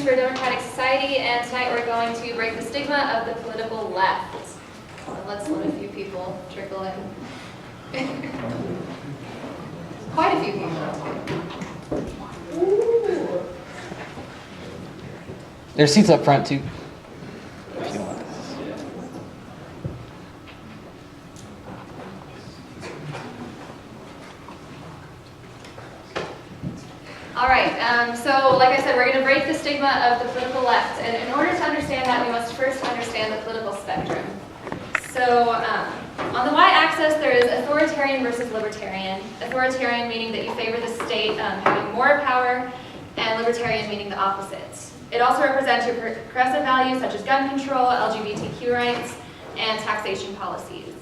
Libertarians for a Democratic Society, and tonight we're going to break the stigma of the political left. So let's let a few people trickle in. Quite a few people. Ooh. There's seats up front too. All right, so like I said, we're going to break the stigma of the political left, and in order to understand that, we must first understand the political spectrum. So on the y-axis, there is authoritarian versus libertarian. Authoritarian meaning that you favor the state having more power, and libertarian meaning the opposite. It also represents your progressive values such as gun control, LGBTQ rights, and taxation policies.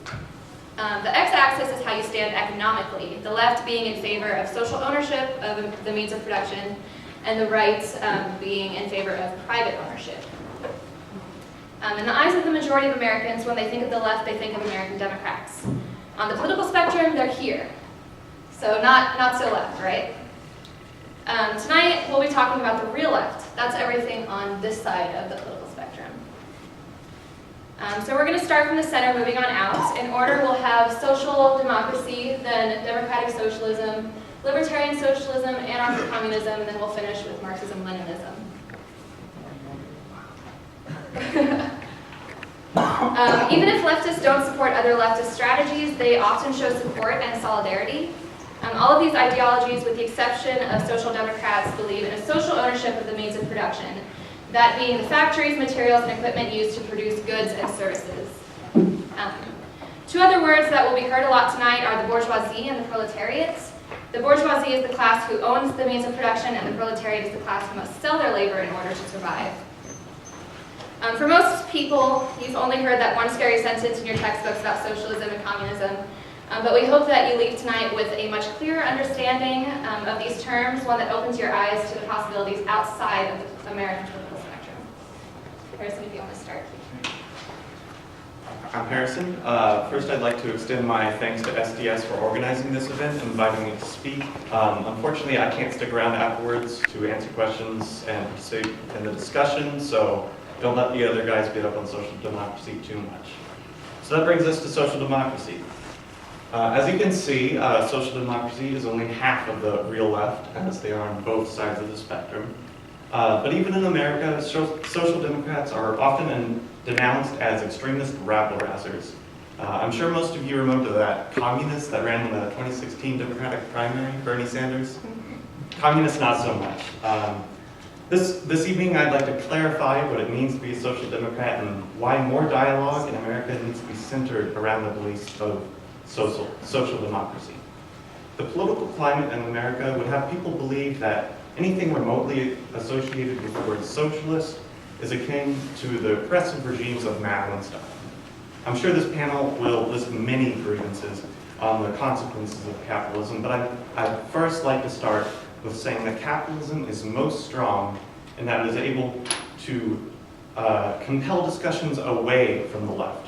The x-axis is how you stand economically, the left being in favor of social ownership of the means of production, and the right being in favor of private ownership. In the eyes of the majority of Americans, when they think of the left, they think of American Democrats. On the political spectrum, they're here. So not so left, right? Tonight, we'll be talking about the real left. That's everything on this side of the political spectrum. So we're going to start from the center, moving on out. In order, we'll have social democracy, then democratic socialism, libertarian socialism, anarcho-communism, and then we'll finish with marxism-leninism. Even if leftists don't support other leftist strategies, they often show support and solidarity. All of these ideologies, with the exception of social democrats, believe in a social ownership of the means of production, that being the factories, materials, and equipment used to produce goods and services. Two other words that will be heard a lot tonight are the bourgeoisie and the proletariat. The bourgeoisie is the class who owns the means of production, and the proletariat is the class who must sell their labor in order to survive. For most people, you've only heard that one scary sentence in your textbooks about socialism and communism, but we hope that you leave tonight with a much clearer understanding of these terms, one that opens your eyes to the possibilities outside of the American political spectrum. Harrison, if you want to start. I'm Harrison. First, I'd like to extend my thanks to SDS for organizing this event and inviting me to speak. Unfortunately, I can't stick around afterwards to answer questions and participate in the discussion, so don't let the other guys beat up on social democracy too much. So that brings us to social democracy. As you can see, social democracy is only half of the real left, as they are on both sides of the spectrum. But even in America, social democrats are often denounced as extremist rabble-rousers. I'm sure most of you remember that communist that ran in the 2016 Democratic primary, Bernie Sanders. Communists, not so much. This evening, I'd like to clarify what it means to be a social democrat and why more dialogue in America needs to be centered around the beliefs of social democracy. The political climate in America would have people believe that anything remotely associated with the word socialist is akin to the oppressive regimes of Mao and Stalin. I'm sure this panel will list many grievances on the consequences of capitalism, but I'd first like to start with saying that capitalism is most strong in that it is able to compel discussions away from the left.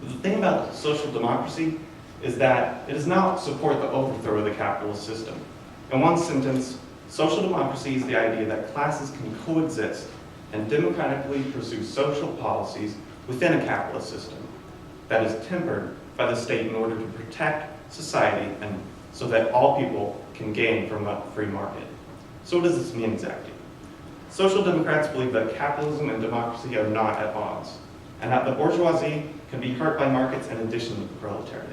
The thing about social democracy is that it does not support the overthrow of the capitalist system. In one sentence, social democracy is the idea that classes can coexist and democratically pursue social policies within a capitalist system that is tempered by the state in order to protect society and so that all people can gain from a free market. So what does this mean exactly? Social democrats believe that capitalism and democracy are not at odds, and that the bourgeoisie can be hurt by markets in addition to the proletariat.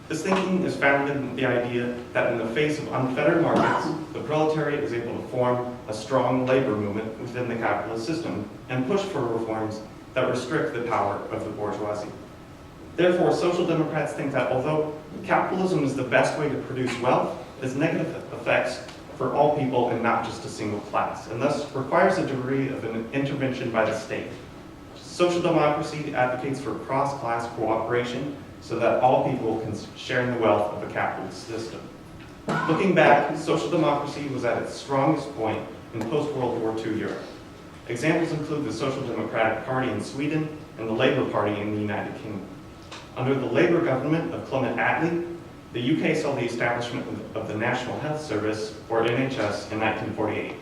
This thinking is founded in the idea that in the face of unfettered markets, the proletariat is able to form a strong labor movement within the capitalist system and push for reforms that restrict the power of the bourgeoisie. Therefore, social democrats think that although capitalism is the best way to produce wealth, it has negative effects for all people and not just a single class, and thus requires a degree of an intervention by the state. Social democracy advocates for cross-class cooperation so that all people can share in the wealth of a capitalist system. Looking back, social democracy was at its strongest point in post-World War II Europe. Examples include the Social Democratic Party in Sweden and the Labour Party in the United Kingdom. Under the Labour government of Clement Attlee, the UK saw the establishment of the National Health Service, or NHS, in 1948.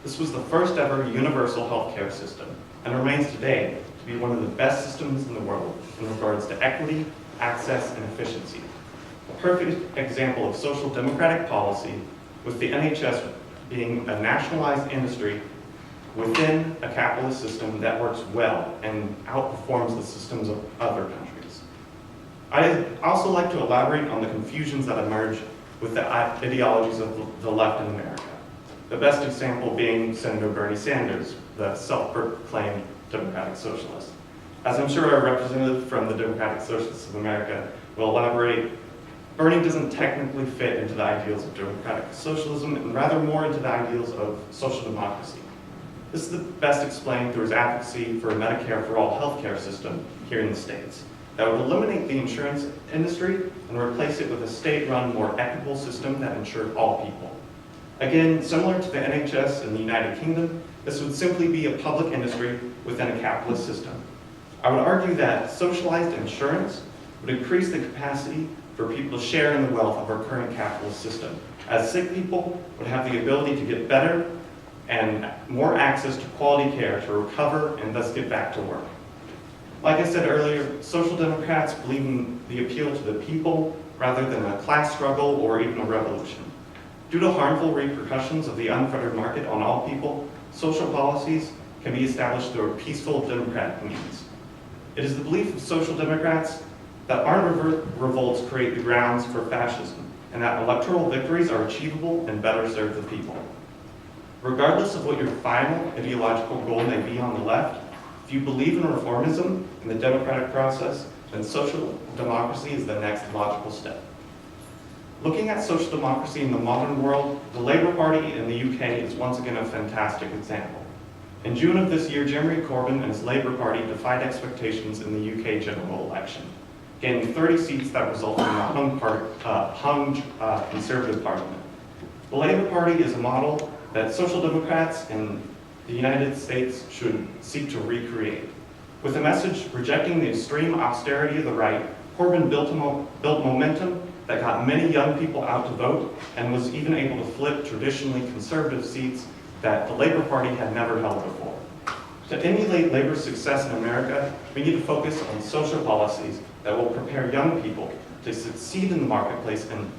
This was the first ever universal healthcare system and remains today to be one of the best systems in the world in regards to equity, access, and efficiency. A perfect example of social democratic policy, with the NHS being a nationalized industry within a capitalist system that works well and outperforms the systems of other countries. I'd also like to elaborate on the confusions that emerge with the ideologies of the left in America. The best example being Senator Bernie Sanders, the self-proclaimed Democratic Socialist. As I'm sure our representative from the Democratic Socialists of America will elaborate, Bernie doesn't technically fit into the ideals of democratic socialism and rather more into the ideals of social democracy. This is the best explained through his advocacy for a Medicare for all healthcare system here in the States that would eliminate the insurance industry and replace it with a state-run, more equitable system that insured all people. Again, similar to the NHS in the United Kingdom, this would simply be a public industry within a capitalist system. I would argue that socialized insurance would increase the capacity for people to share in the wealth of our current capitalist system, as sick people would have the ability to get better and more access to quality care to recover and thus get back to work. Like I said earlier, social democrats believe in the appeal to the people rather than a class struggle or even a revolution. Due to harmful repercussions of the unfettered market on all people, social policies can be established through peaceful democratic means. It is the belief of social democrats that armed revolts create the grounds for fascism, and that electoral victories are achievable and better serve the people. Regardless of what your final ideological goal may be on the left, if you believe in reformism and the democratic process, then social democracy is the next logical step. Looking at social democracy in the modern world, the Labour Party in the UK is once again a fantastic example. In June of this year, Jeremy Corbyn and his Labour Party defied expectations in the UK general election, gaining 30 seats that resulted in a hung Conservative parliament. The Labour Party is a model that social democrats in the United States should seek to recreate. With a message rejecting the extreme austerity of the right, Corbyn built momentum that got many young people out to vote and was even able to flip traditionally conservative seats that the Labour Party had never held before. To emulate Labour's success in America, we need to focus on social policies that will prepare young people to succeed in the marketplace and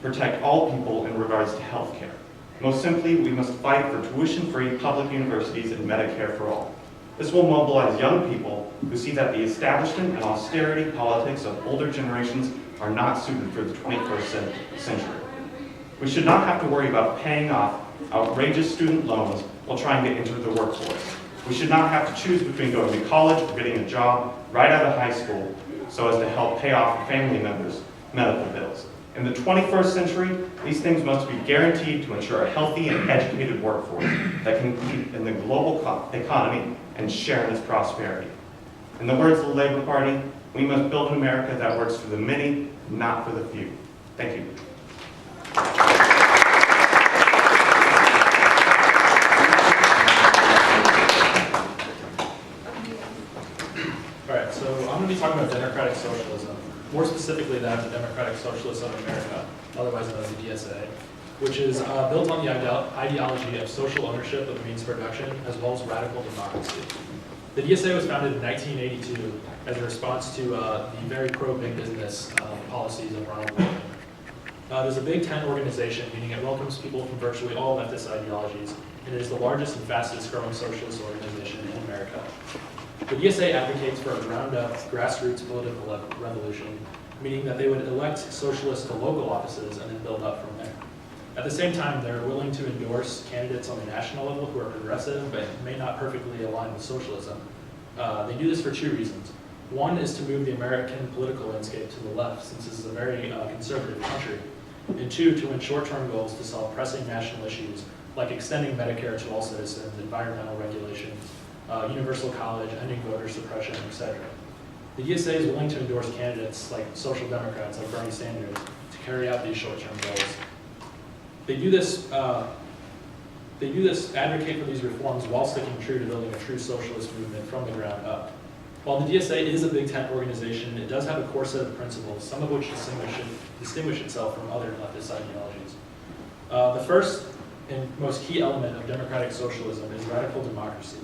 protect all people in regards to health care. Most simply, we must fight for tuition-free public universities and Medicare for all. This will mobilize young people who see that the establishment and austerity politics of older generations are not suited for the 21st century. We should not have to worry about paying off outrageous student loans while trying to enter the workforce. We should not have to choose between going to college or getting a job right out of high school so as to help pay off family members' medical bills. In the 21st century, these things must be guaranteed to ensure a healthy and educated workforce that can compete in the global economy and share in its prosperity. In the words of the Labour Party, we must build an America that works for the many, not for the few. Thank you. All right, so I'm going to be talking about democratic socialism, more specifically that of the Democratic Socialists of America, otherwise known as the DSA, which is built on the ideology of social ownership of the means of production, as well as radical democracy. The DSA was founded in 1982 as a response to the very pro-big business policies of Ronald Reagan. It is a Big Tent organization, meaning it welcomes people from virtually all leftist ideologies, and it is the largest and fastest growing socialist organization in America. The DSA advocates for a ground-up, grassroots political revolution, meaning that they would elect socialists to local offices and then build up from there. At the same time, they're willing to endorse candidates on the national level who are progressive but may not perfectly align with socialism. They do this for two reasons. One is to move the American political landscape to the left, since this is a very conservative country. And two, to win short-term goals to solve pressing national issues like extending Medicare to all citizens, environmental regulation, universal college, ending voter suppression, etc. The DSA is willing to endorse candidates like social democrats like Bernie Sanders to carry out these short-term goals. They do this advocate for these reforms while sticking true to building a true socialist movement from the ground up. While the DSA is a Big Tent organization, it does have a core set of principles, some of which distinguish itself from other leftist ideologies. The first and most key element of democratic socialism is radical democracy.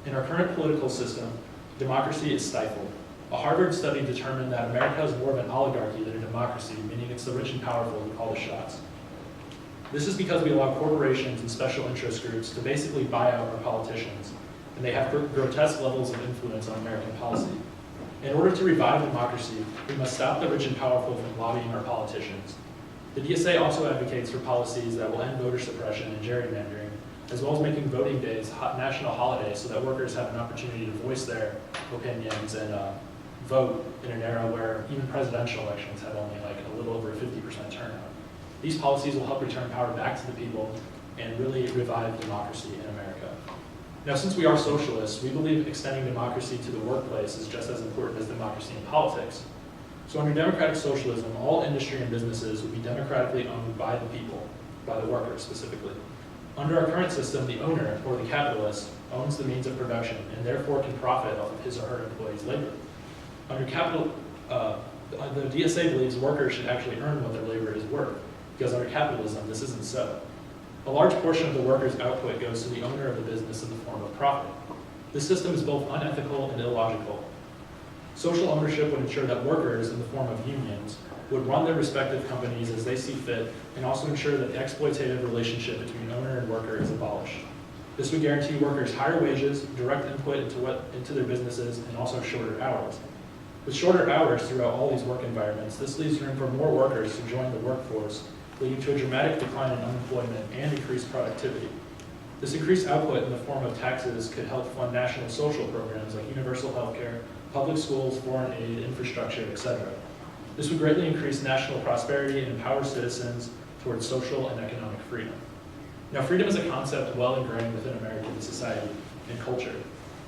In our current political system, democracy is stifled. A Harvard study determined that America is more of an oligarchy than a democracy, meaning it's the rich and powerful who call the shots. This is because we allow corporations and special interest groups to basically buy out our politicians, and they have grotesque levels of influence on American policy. In order to revive democracy, we must stop the rich and powerful from lobbying our politicians. The DSA also advocates for policies that will end voter suppression and gerrymandering, as well as making voting days national holidays so that workers have an opportunity to voice their opinions and vote in an era where even presidential elections have only like a little over 50% turnout. These policies will help return power back to the people and really revive democracy in America. Now, since we are socialists, we believe extending democracy to the workplace is just as important as democracy in politics. So under democratic socialism, all industry and businesses would be democratically owned by the people, by the workers specifically. Under our current system, the owner, or the capitalist, owns the means of production and therefore can profit off of his or her employees' labor. Under the DSA believes workers should actually earn what their labor is worth, because under capitalism, this isn't so. A large portion of the worker's output goes to the owner of the business in the form of profit. This system is both unethical and illogical. Social ownership would ensure that workers, in the form of unions, would run their respective companies as they see fit, and also ensure that the exploitative relationship between owner and worker is abolished. This would guarantee workers higher wages, direct input into their businesses, and also shorter hours. With shorter hours throughout all these work environments, this leaves room for more workers to join the workforce, leading to a dramatic decline in unemployment and increased productivity. This increased output in the form of taxes could help fund national social programs like universal health care, public schools, foreign aid, infrastructure, etc. This would greatly increase national prosperity and empower citizens towards social and economic freedom. Now, freedom is a concept well ingrained within American society and culture.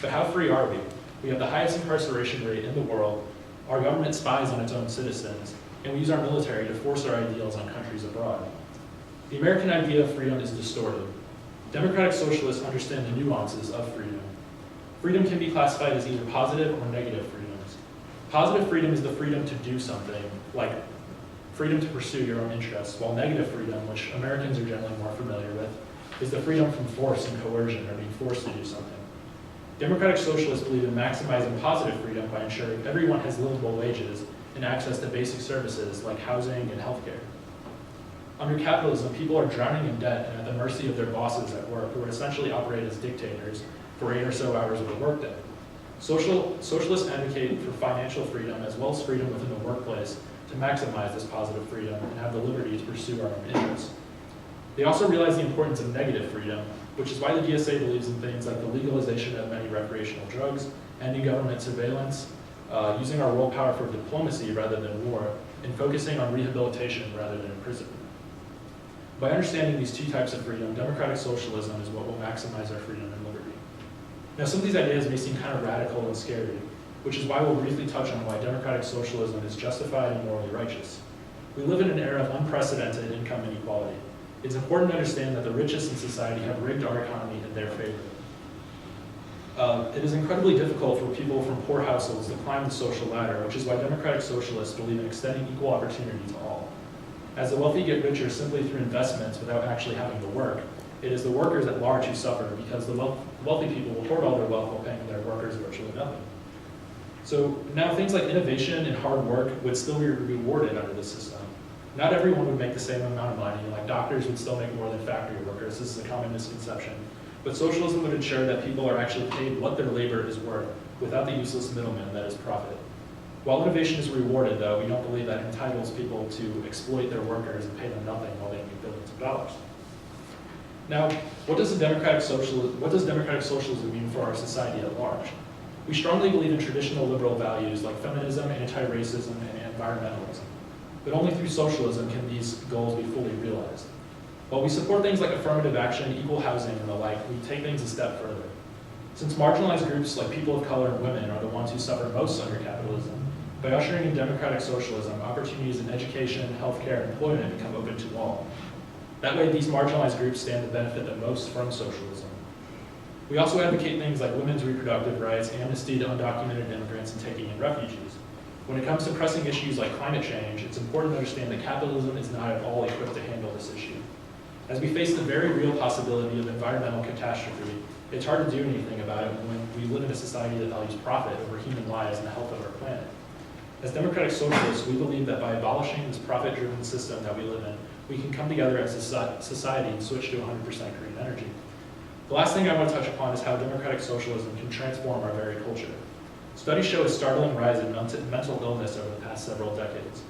But how free are we? We have the highest incarceration rate in the world, our government spies on its own citizens, and we use our military to force our ideals on countries abroad. The American idea of freedom is distorted. Democratic socialists understand the nuances of freedom. Freedom can be classified as either positive or negative freedoms. Positive freedom is the freedom to do something, like freedom to pursue your own interests, while negative freedom, which Americans are generally more familiar with, is the freedom from force and coercion, or being forced to do something. Democratic socialists believe in maximizing positive freedom by ensuring everyone has livable wages and access to basic services like housing and healthcare. Under capitalism, people are drowning in debt and at the mercy of their bosses at work, who essentially operate as dictators for 8 or so hours of a workday. Socialists advocate for financial freedom as well as freedom within the workplace to maximize this positive freedom and have the liberty to pursue our own interests. They also realize the importance of negative freedom, which is why the DSA believes in things like the legalization of many recreational drugs, ending government surveillance, using our world power for diplomacy rather than war, and focusing on rehabilitation rather than imprisonment. By understanding these two types of freedom, democratic socialism is what will maximize our freedom and liberty. Now, some of these ideas may seem kind of radical and scary, which is why we'll briefly touch on why democratic socialism is justified and morally righteous. We live in an era of unprecedented income inequality. It's important to understand that the richest in society have rigged our economy in their favor. It is incredibly difficult for people from poor households to climb the social ladder, which is why democratic socialists believe in extending equal opportunity to all. As the wealthy get richer simply through investments without actually having to work, it is the workers at large who suffer because the wealthy people will hoard all their wealth while paying their workers virtually nothing. So now things like innovation and hard work would still be rewarded under this system. Not everyone would make the same amount of money, like doctors would still make more than factory workers. This is a common misconception. But socialism would ensure that people are actually paid what their labor is worth without the useless middleman that is profit. While innovation is rewarded, though, we don't believe that entitles people to exploit their workers and pay them nothing while they make billions of dollars. Now, what does democratic socialism mean for our society at large? We strongly believe in traditional liberal values like feminism, anti-racism, and environmentalism. But only through socialism can these goals be fully realized. While we support things like affirmative action, equal housing, and the like, we take things a step further. Since marginalized groups like people of color and women are the ones who suffer most under capitalism, by ushering in democratic socialism, opportunities in education, healthcare, and employment become open to all. That way, these marginalized groups stand to benefit the most from socialism. We also advocate things like women's reproductive rights, amnesty to undocumented immigrants, and taking in refugees. When it comes to pressing issues like climate change, it's important to understand that capitalism is not at all equipped to handle this issue. As we face the very real possibility of environmental catastrophe, it's hard to do anything about it when we live in a society that values profit over human lives and the health of our planet. As democratic socialists, we believe that by abolishing this profit-driven system that we live in, we can come together as a society and switch to 100% green energy. The last thing I want to touch upon is how democratic socialism can transform our very culture. Studies show a startling rise in mental illness over the past several decades.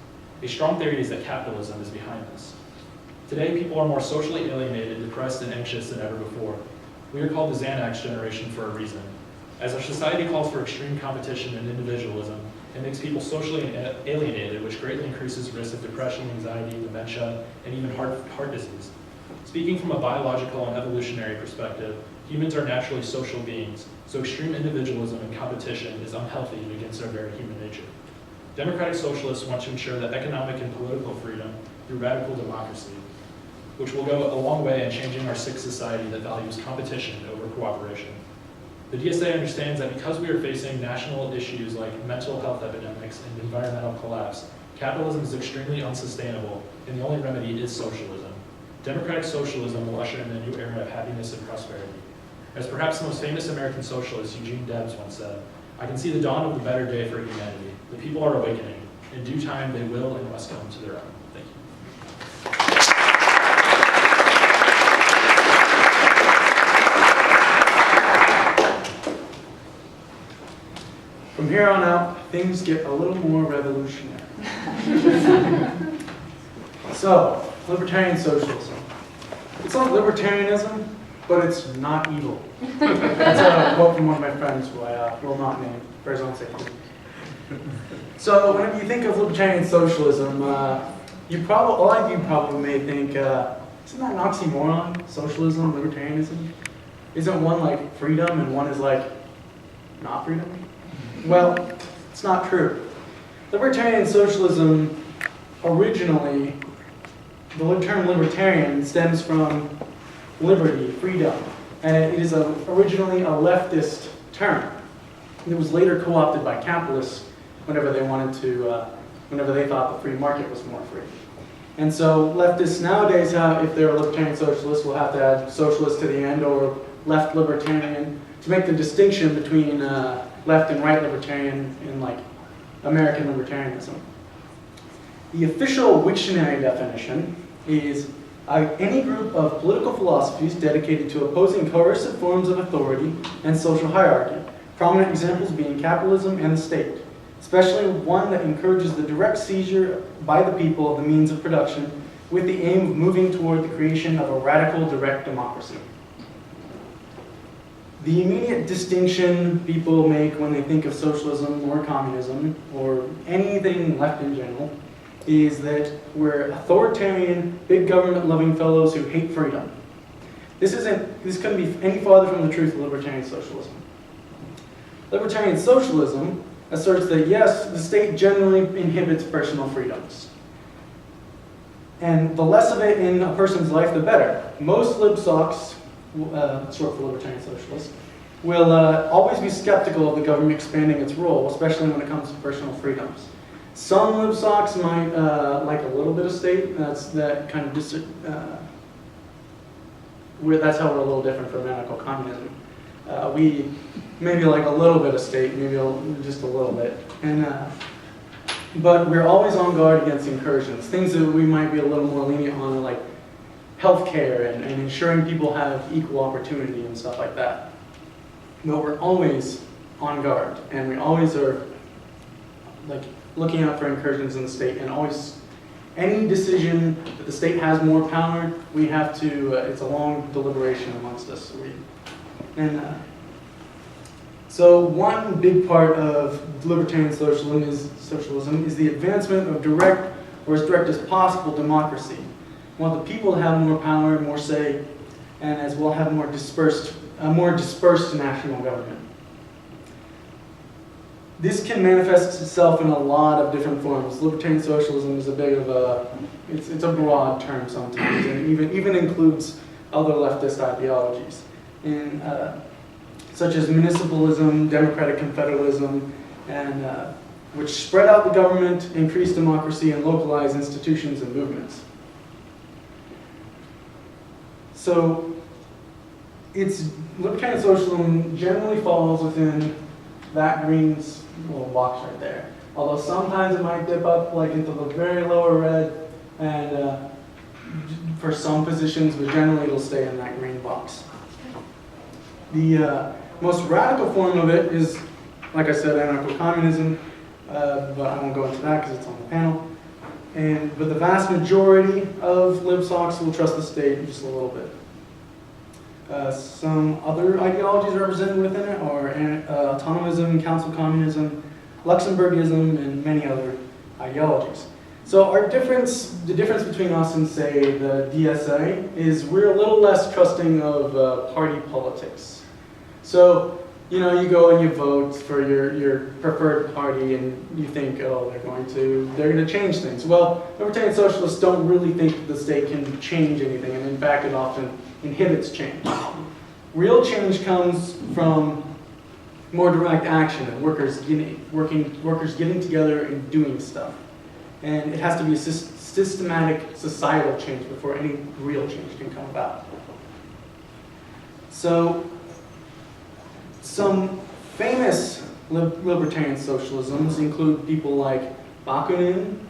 A strong theory is that capitalism is behind this. Today, people are more socially alienated, depressed, and anxious than ever before. We are called the Xanax generation for a reason. As our society calls for extreme competition and individualism, it makes people socially alienated, which greatly increases risk of depression, anxiety, dementia, and even heart disease. Speaking from a biological and evolutionary perspective, humans are naturally social beings, so extreme individualism and competition is unhealthy and against our very human nature. Democratic socialists want to ensure that economic and political freedom through radical democracy, which will go a long way in changing our sick society that values competition over cooperation. The DSA understands that because we are facing national issues like mental health epidemics and environmental collapse, capitalism is extremely unsustainable, and the only remedy is socialism. Democratic socialism will usher in a new era of happiness and prosperity. As perhaps the most famous American socialist, Eugene Debs, once said, "I can see the dawn of the better day for humanity. The people are awakening. In due time, they will and must come to their own." Thank you. From here on out, things get a little more revolutionary. So, libertarian socialism. It's like libertarianism, but it's not evil. That's a quote from one of my friends who I will not name for his own safety. So, whenever you think of libertarian socialism, a lot of you probably may think, isn't that an oxymoron? Socialism, libertarianism? Isn't one like freedom and one is like not freedom? Well, it's not true. Libertarian socialism originally, the term libertarian stems from liberty, freedom, and it is originally a leftist term. It was later co-opted by capitalists whenever they wanted to, whenever they thought the free market was more free. And so leftists nowadays if they're a libertarian socialist, will have to add socialist to the end or left libertarian to make the distinction between left and right libertarian in like American libertarianism. The official Wiktionary definition is any group of political philosophies dedicated to opposing coercive forms of authority and social hierarchy, prominent examples being capitalism and the state, especially one that encourages the direct seizure by the people of the means of production with the aim of moving toward the creation of a radical direct democracy. The immediate distinction people make when they think of socialism or communism or anything left in general is that we're authoritarian, big government-loving fellows who hate freedom. This couldn't be any farther from the truth of libertarian socialism. Libertarian socialism asserts that yes, the state generally inhibits personal freedoms. And the less of it in a person's life, the better. Most libsocs, short for libertarian socialists, will always be skeptical of the government expanding its role, especially when it comes to personal freedoms. Some libsocs might like a little bit of state. That's how we're a little different from anarcho-communism. We maybe like a little bit of state, maybe just a little bit, but we're always on guard against incursions. Things that we might be a little more lenient on are like healthcare and ensuring people have equal opportunity and stuff like that. But we're always on guard, and we always are like looking out for incursions in the state, and always any decision that the state has more power, we have to. It's a long deliberation amongst us. So one big part of libertarian socialism is the advancement of direct, or as direct as possible, democracy. We want the people to have more power, more say, and as well have a more dispersed national government. This can manifest itself in a lot of different forms. Libertarian socialism is it's a broad term sometimes, and even includes other leftist ideologies, such as municipalism, democratic confederalism, and which spread out the government, increase democracy, and localize institutions and movements. So libertarian socialism generally falls within that green little box right there. Although sometimes it might dip up like into the very lower red, and for some positions, but generally it'll stay in that green box. The most radical form of it is, like I said, anarcho-communism, but I won't go into that because it's on the panel. But the vast majority of libsocs will trust the state just a little bit. Some other ideologies represented within it are autonomism, council communism, Luxemburgism, and many other ideologies. So the difference between us and, say, the DSA is we're a little less trusting of party politics. So, you know, you go and you vote for your preferred party, and you think, oh, they're going to change things. Well, libertarian socialists don't really think that the state can change anything, and in fact, it often inhibits change. Real change comes from more direct action and workers getting together and doing stuff. And it has to be a systematic societal change before any real change can come about. So, some famous libertarian socialisms include people like Bakunin,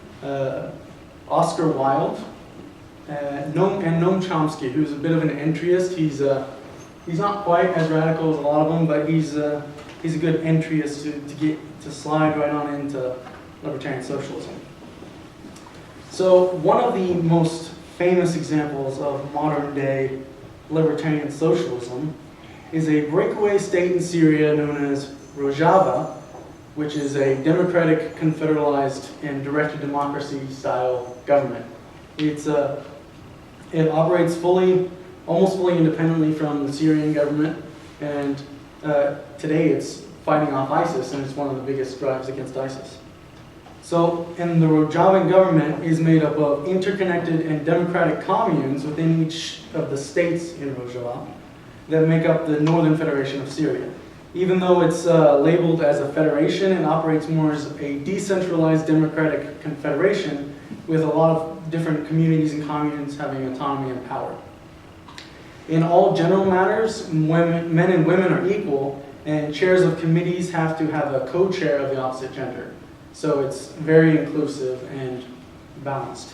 Oscar Wilde, and Noam Chomsky, who's a bit of an entryist. He's not quite as radical as a lot of them, but he's a good entryist to slide right on into libertarian socialism. So one of the most famous examples of modern day libertarian socialism is a breakaway state in Syria known as Rojava, which is a democratic, confederalized, and directed democracy style government. It operates almost fully independently from the Syrian government, and today it's fighting off ISIS, and it's one of the biggest drives against ISIS. So, and the Rojavan government is made up of interconnected and democratic communes within each of the states in Rojava that make up the Northern Federation of Syria. Even though it's labeled as a federation, it operates more as a decentralized democratic confederation with a lot of different communities and communes having autonomy and power. In all general matters, men and women are equal, and chairs of committees have to have a co-chair of the opposite gender. So it's very inclusive and balanced.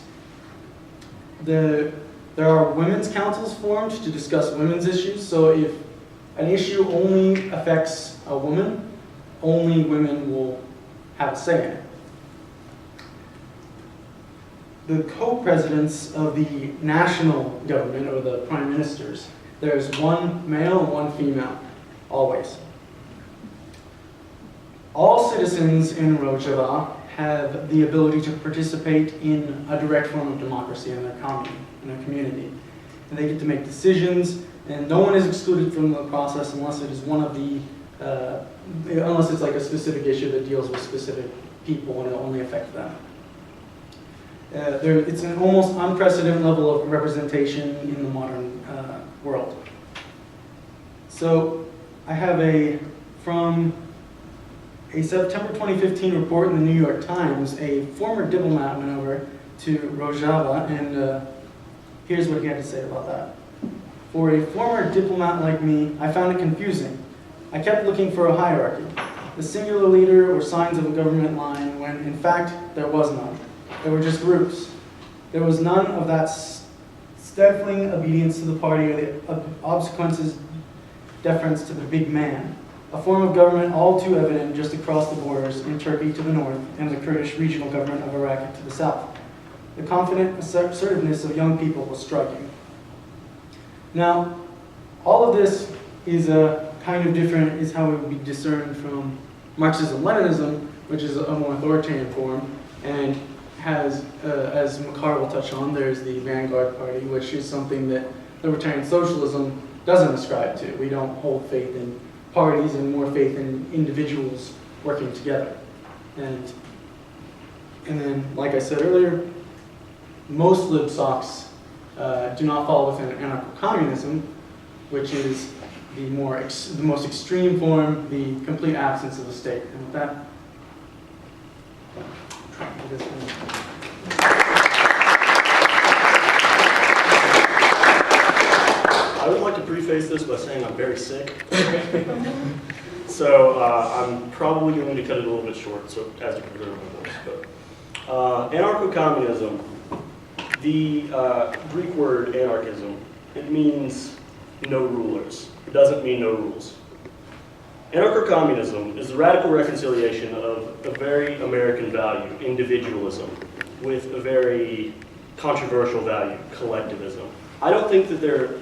There are women's councils formed to discuss women's issues. So if an issue only affects a woman, only women will have a say in it. The co-presidents of the national government, or the prime ministers, there's one male and one female, always. All citizens in Rojava have the ability to participate in a direct form of democracy in their commune, in their community. And they get to make decisions, and no one is excluded from the process unless it is unless it's like a specific issue that deals with specific people and it'll only affect them. It's an almost unprecedented level of representation in the modern world. So I have from a September 2015 report in the New York Times. A former diplomat went over to Rojava, and here's what he had to say about that. For a former diplomat like me, I found it confusing. I kept looking for a hierarchy, the singular leader or signs of a government line, when in fact there was none. There were just groups. There was none of that stifling obedience to the party or the obsequences deference to the big man. A form of government all too evident just across the borders in Turkey to the north and the Kurdish regional government of Iraq to the south. The confident assertiveness of young people was striking. Now, all of this is kind of different, is how it would be discerned from marxism-leninism, which is a more authoritarian form, and has, as Makar will touch on, there's the vanguard party, which is something that libertarian socialism doesn't ascribe to. We don't hold faith in parties and more faith in individuals working together. And then, like I said earlier, most libsocs do not fall within anarcho-communism, which is the most extreme form, the complete absence of the state. And with that, preface this by saying I'm very sick. So I'm probably going to cut it a little bit short, so as you can hear my voice. But anarcho-communism, the Greek word anarchism, it means no rulers. It doesn't mean no rules. Anarcho-communism is the radical reconciliation of a very American value, individualism, with a very controversial value, collectivism. I don't think that they're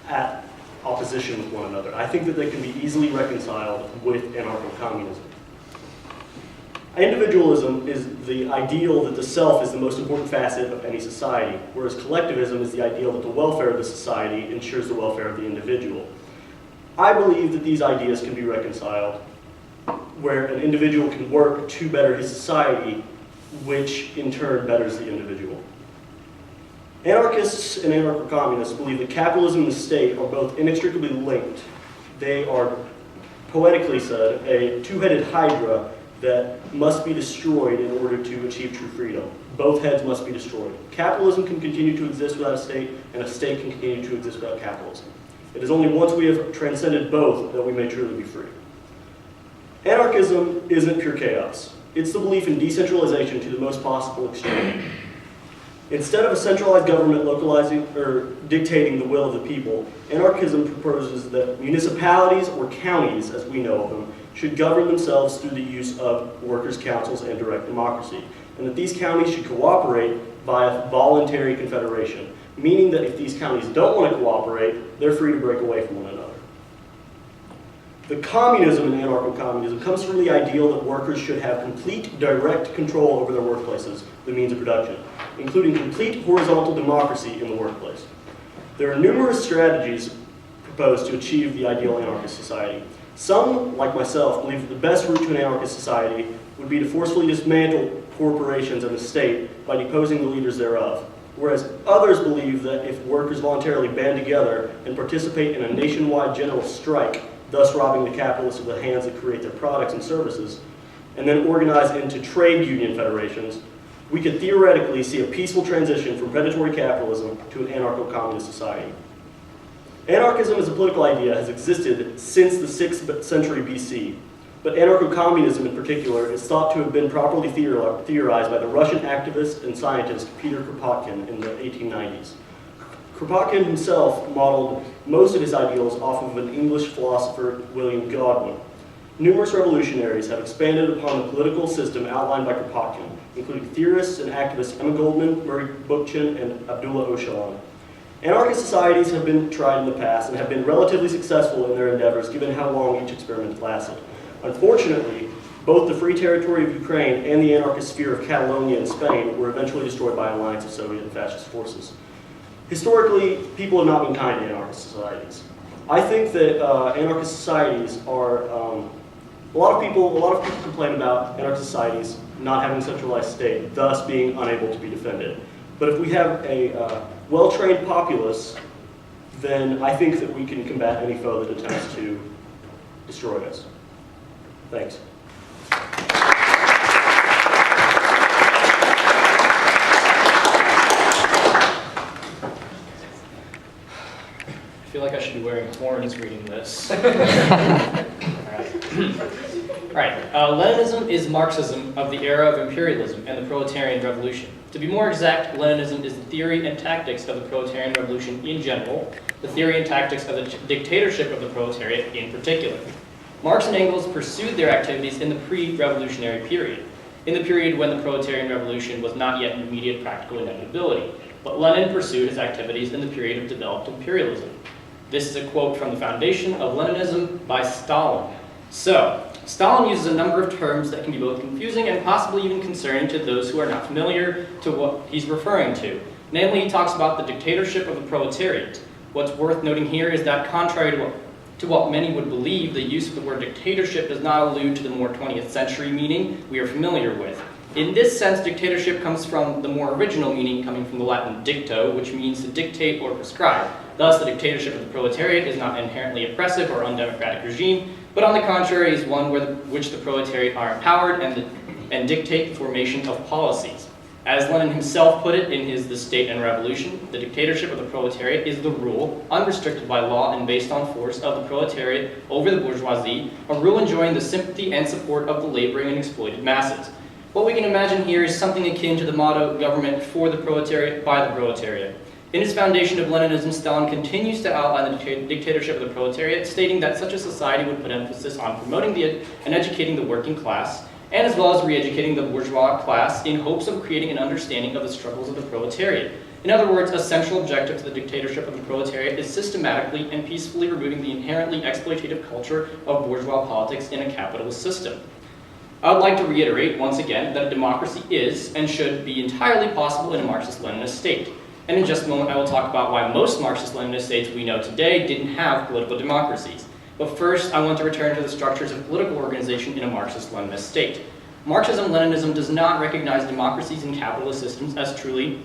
at opposition with one another. I think that they can be easily reconciled with anarcho-communism. Individualism is the ideal that the self is the most important facet of any society, whereas collectivism is the ideal that the welfare of the society ensures the welfare of the individual. I believe that these ideas can be reconciled, where an individual can work to better his society, which in turn betters the individual. Anarchists and anarcho-communists believe that capitalism and the state are both inextricably linked. They are, poetically said, a two-headed hydra that must be destroyed in order to achieve true freedom. Both heads must be destroyed. Capitalism can continue to exist without a state, and a state can continue to exist without capitalism. It is only once we have transcended both that we may truly be free. Anarchism isn't pure chaos. It's the belief in decentralization to the most possible extreme. Instead of a centralized government localizing or dictating the will of the people, anarchism proposes that municipalities or counties, as we know of them, should govern themselves through the use of workers' councils and direct democracy, and that these counties should cooperate via voluntary confederation, meaning that if these counties don't want to cooperate, they're free to break away from one another. The communism in anarcho-communism comes from the ideal that workers should have complete direct control over their workplaces, the means of production, including complete horizontal democracy in the workplace. There are numerous strategies proposed to achieve the ideal anarchist society. Some, like myself, believe that the best route to an anarchist society would be to forcefully dismantle corporations and the state by deposing the leaders thereof, whereas others believe that if workers voluntarily band together and participate in a nationwide general strike, thus robbing the capitalists of the hands that create their products and services, and then organize into trade union federations, we could theoretically see a peaceful transition from predatory capitalism to an anarcho-communist society. Anarchism as a political idea has existed since the 6th century BC, but anarcho-communism in particular is thought to have been properly theorized by the Russian activist and scientist Peter Kropotkin in the 1890s. Kropotkin himself modeled most of his ideals off of an English philosopher, William Godwin. Numerous revolutionaries have expanded upon the political system outlined by Kropotkin, including theorists and activists Emma Goldman, Murray Bookchin, and Abdullah Öcalan. Anarchist societies have been tried in the past and have been relatively successful in their endeavors given how long each experiment lasted. Unfortunately, both the Free Territory of Ukraine and the anarchist sphere of Catalonia in Spain were eventually destroyed by an alliance of Soviet and fascist forces. Historically, people have not been kind to anarchist societies. I think that anarchist societies are, a lot of people complain about anarchist societies not having a centralized state, thus being unable to be defended. But if we have a well-trained populace, then I think that we can combat any foe that attempts to destroy us. Thanks. I feel like I should be wearing horns reading this. All right. Leninism is Marxism of the era of imperialism and the proletarian revolution. To be more exact, Leninism is the theory and tactics of the proletarian revolution in general, the theory and tactics of the dictatorship of the proletariat in particular. Marx and Engels pursued their activities in the pre-revolutionary period, in the period when the proletarian revolution was not yet an immediate practical inevitability. But Lenin pursued his activities in the period of developed imperialism. This is a quote from the Foundation of Leninism by Stalin. So, Stalin uses a number of terms that can be both confusing and possibly even concerning to those who are not familiar to what he's referring to. Namely, he talks about the dictatorship of the proletariat. What's worth noting here is that contrary to what many would believe, the use of the word dictatorship does not allude to the more 20th century meaning we are familiar with. In this sense, dictatorship comes from the more original meaning coming from the Latin dicto, which means to dictate or prescribe. Thus, the dictatorship of the proletariat is not inherently oppressive or undemocratic regime, but on the contrary is one which the proletariat are empowered and dictate the formation of policies. As Lenin himself put it in his The State and Revolution, the dictatorship of the proletariat is the rule, unrestricted by law and based on force, of the proletariat over the bourgeoisie, a rule enjoying the sympathy and support of the laboring and exploited masses. What we can imagine here is something akin to the motto, government for the proletariat, by the proletariat. In his foundation of Leninism, Stalin continues to outline the dictatorship of the proletariat, stating that such a society would put emphasis on promoting and educating the working class, and as well as re-educating the bourgeois class in hopes of creating an understanding of the struggles of the proletariat. In other words, a central objective to the dictatorship of the proletariat is systematically and peacefully removing the inherently exploitative culture of bourgeois politics in a capitalist system. I would like to reiterate once again that a democracy is and should be entirely possible in a Marxist-Leninist state. And in just a moment I will talk about why most Marxist-Leninist states we know today didn't have political democracies. But first, I want to return to the structures of political organization in a Marxist-Leninist state. Marxism-Leninism does not recognize democracies in capitalist systems as truly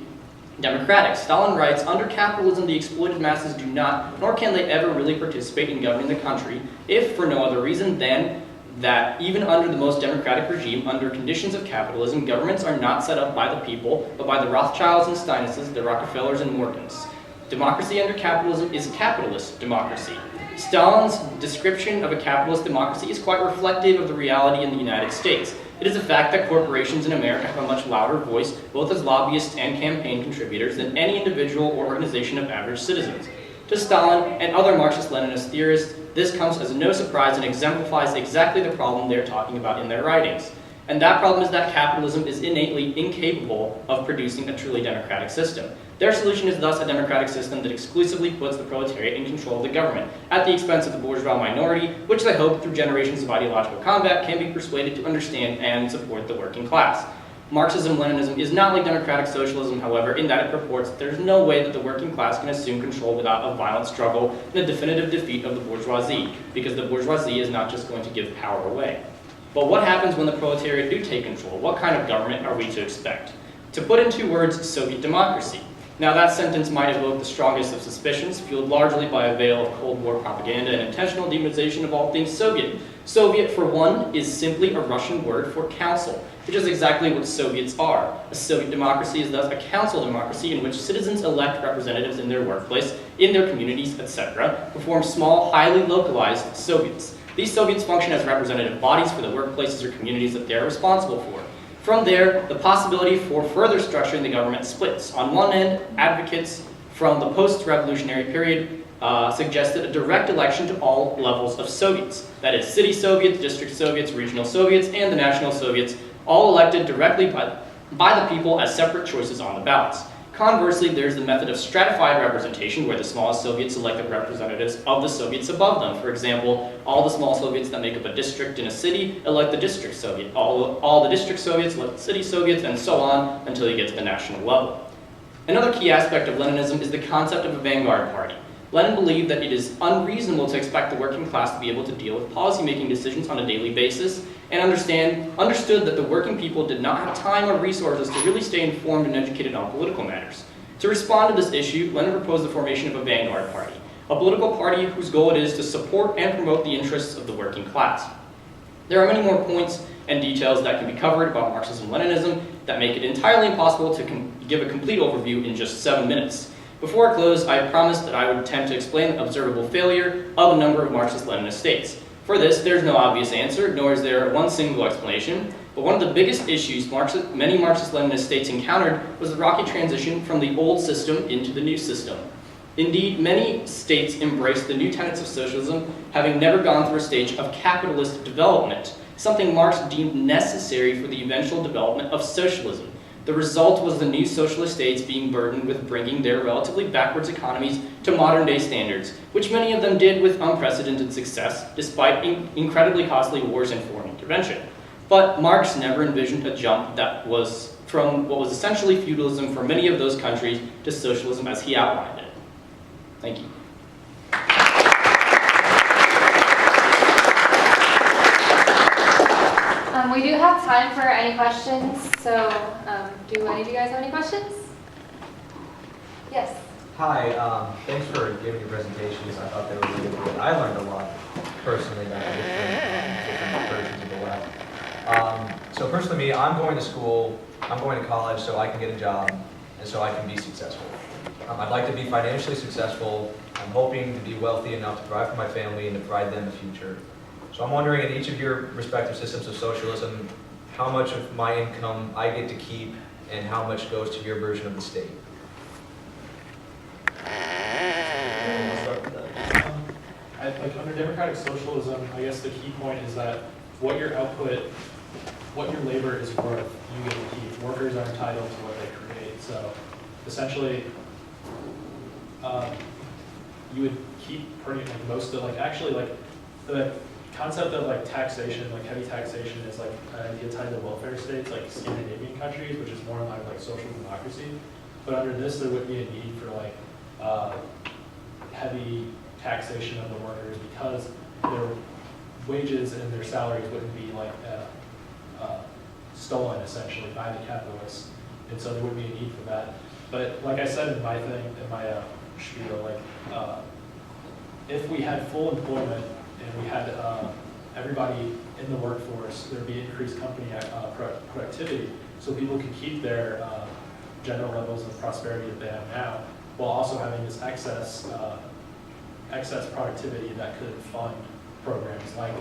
democratic. Stalin writes, under capitalism, the exploited masses do not, nor can they ever really participate in governing the country, if for no other reason than that even under the most democratic regime, under conditions of capitalism, governments are not set up by the people, but by the Rothschilds and Steinesses, the Rockefellers and Morgans. Democracy under capitalism is capitalist democracy. Stalin's description of a capitalist democracy is quite reflective of the reality in the United States. It is a fact that corporations in America have a much louder voice, both as lobbyists and campaign contributors, than any individual or organization of average citizens. To Stalin and other Marxist-Leninist theorists, this comes as no surprise and exemplifies exactly the problem they're talking about in their writings. And that problem is that capitalism is innately incapable of producing a truly democratic system. Their solution is thus a democratic system that exclusively puts the proletariat in control of the government, at the expense of the bourgeois minority, which they hope through generations of ideological combat can be persuaded to understand and support the working class. Marxism-Leninism is not like democratic socialism, however, in that it purports that there's no way that the working class can assume control without a violent struggle and a definitive defeat of the bourgeoisie, because the bourgeoisie is not just going to give power away. But what happens when the proletariat do take control? What kind of government are we to expect? To put in 2 words, Soviet democracy. Now that sentence might evoke the strongest of suspicions, fueled largely by a veil of Cold War propaganda and intentional demonization of all things Soviet. Soviet, for one, is simply a Russian word for council, which is exactly what Soviets are. A Soviet democracy is thus a council democracy in which citizens elect representatives in their workplace, in their communities, etc., who form small, highly localized Soviets. These Soviets function as representative bodies for the workplaces or communities that they are responsible for. From there, the possibility for further structuring the government splits. On one end, advocates from the post-revolutionary period suggested a direct election to all levels of Soviets. That is, city Soviets, district Soviets, regional Soviets, and the national Soviets, all elected directly by the people as separate choices on the ballots. Conversely, there's the method of stratified representation, where the smallest Soviets elect the representatives of the Soviets above them. For example, all the small Soviets that make up a district in a city elect the district Soviet. All the district Soviets elect the city Soviets, and so on until you get to the national level. Another key aspect of Leninism is the concept of a vanguard party. Lenin believed that it is unreasonable to expect the working class to be able to deal with policy-making decisions on a daily basis, and understood that the working people did not have time or resources to really stay informed and educated on political matters. To respond to this issue, Lenin proposed the formation of a vanguard party, a political party whose goal it is to support and promote the interests of the working class. There are many more points and details that can be covered about Marxism-Leninism that make it entirely impossible to give a complete overview in just 7 minutes. Before I close, I promised that I would attempt to explain the observable failure of a number of Marxist-Leninist states. For this, there's no obvious answer, nor is there one single explanation, but one of the biggest issues many Marxist-Leninist states encountered was the rocky transition from the old system into the new system. Indeed, many states embraced the new tenets of socialism, having never gone through a stage of capitalist development, something Marx deemed necessary for the eventual development of socialism. The result was the new socialist states being burdened with bringing their relatively backwards economies to modern-day standards, which many of them did with unprecedented success, despite incredibly costly wars and foreign intervention. But Marx never envisioned a jump that was from what was essentially feudalism for many of those countries to socialism as he outlined it. Thank you. We do have time for any questions, so do any of you guys have any questions? Yes. Hi, thanks for giving your presentations. I thought they were really good. I learned a lot personally about different versions of the left. So personally, me, I'm going to school I'm going to college so I can get a job and so I can be successful. I'd like to be financially successful. I'm hoping to be wealthy enough to provide for my family and to provide them a future. So I'm wondering, in each of your respective systems of socialism, how much of my income I get to keep and how much goes to your version of the state? I'll start with that. Like under democratic socialism, I guess the key point is that what your output, what your labor is worth, you get to keep. Workers are entitled to what they create. So essentially, you would keep pretty like most of the concept of like taxation, like heavy taxation, is like an idea tied to welfare states, like Scandinavian countries, which is more in line with like social democracy. But under this, there would be a need for like heavy taxation of the workers because their wages and their salaries wouldn't be like stolen essentially by the capitalists, and so there would be a need for that. But like I said in my spiel, like if we had full employment and we had everybody in the workforce, there'd be increased company productivity, so people could keep their general levels of prosperity that they have now, while also having this excess productivity that could fund programs like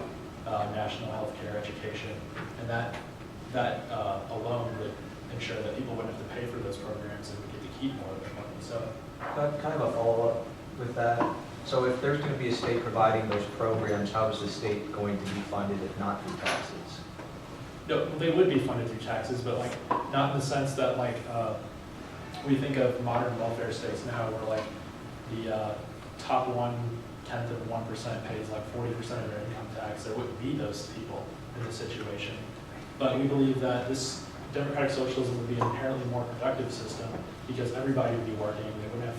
national health care, education, and that alone would ensure that people wouldn't have to pay for those programs and would get to keep more of their money. So, Kind of a follow-up with that. So if there's going to be a state providing those programs, how is the state going to be funded if not through taxes? no, they would be funded through taxes, but like not in the sense that like we think of modern welfare states now, where like the top 1/10 of 1% pays like 40% of their income tax. There wouldn't be those people in this situation. But we believe that this democratic socialism would be an inherently more productive system because everybody would be working. There wouldn't have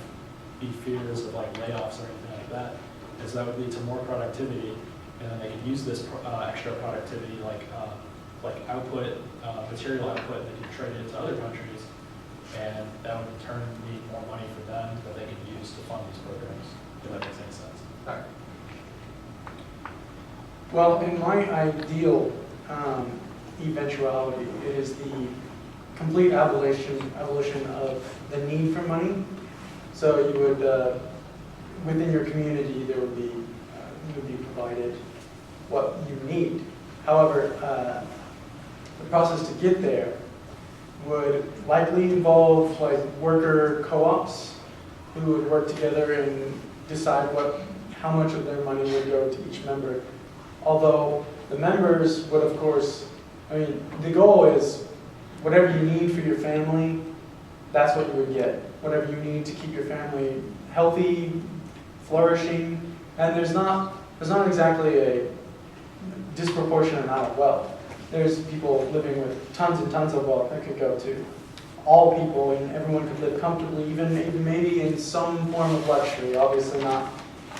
be fears of like layoffs or anything like that. And so that would lead to more productivity, and then they could use this extra productivity like output, material output, and they could trade it to other countries, and that would in turn need more money for them that they could use to fund these programs, if that makes any sense. All right. Well, in my ideal eventuality, it is the complete abolition of the need for money. So you would, within your community, there would be, you would be provided what you need. However, the process to get there would likely involve like worker co-ops who would work together and decide how much of their money would go to each member. Although the members would, of course, the goal is whatever you need for your family, that's what you would get. Whatever you need to keep your family healthy, flourishing, and there's not exactly a disproportionate amount of wealth. There's people living with tons and tons of wealth that could go to all people, and everyone could live comfortably, even maybe in some form of luxury. Obviously not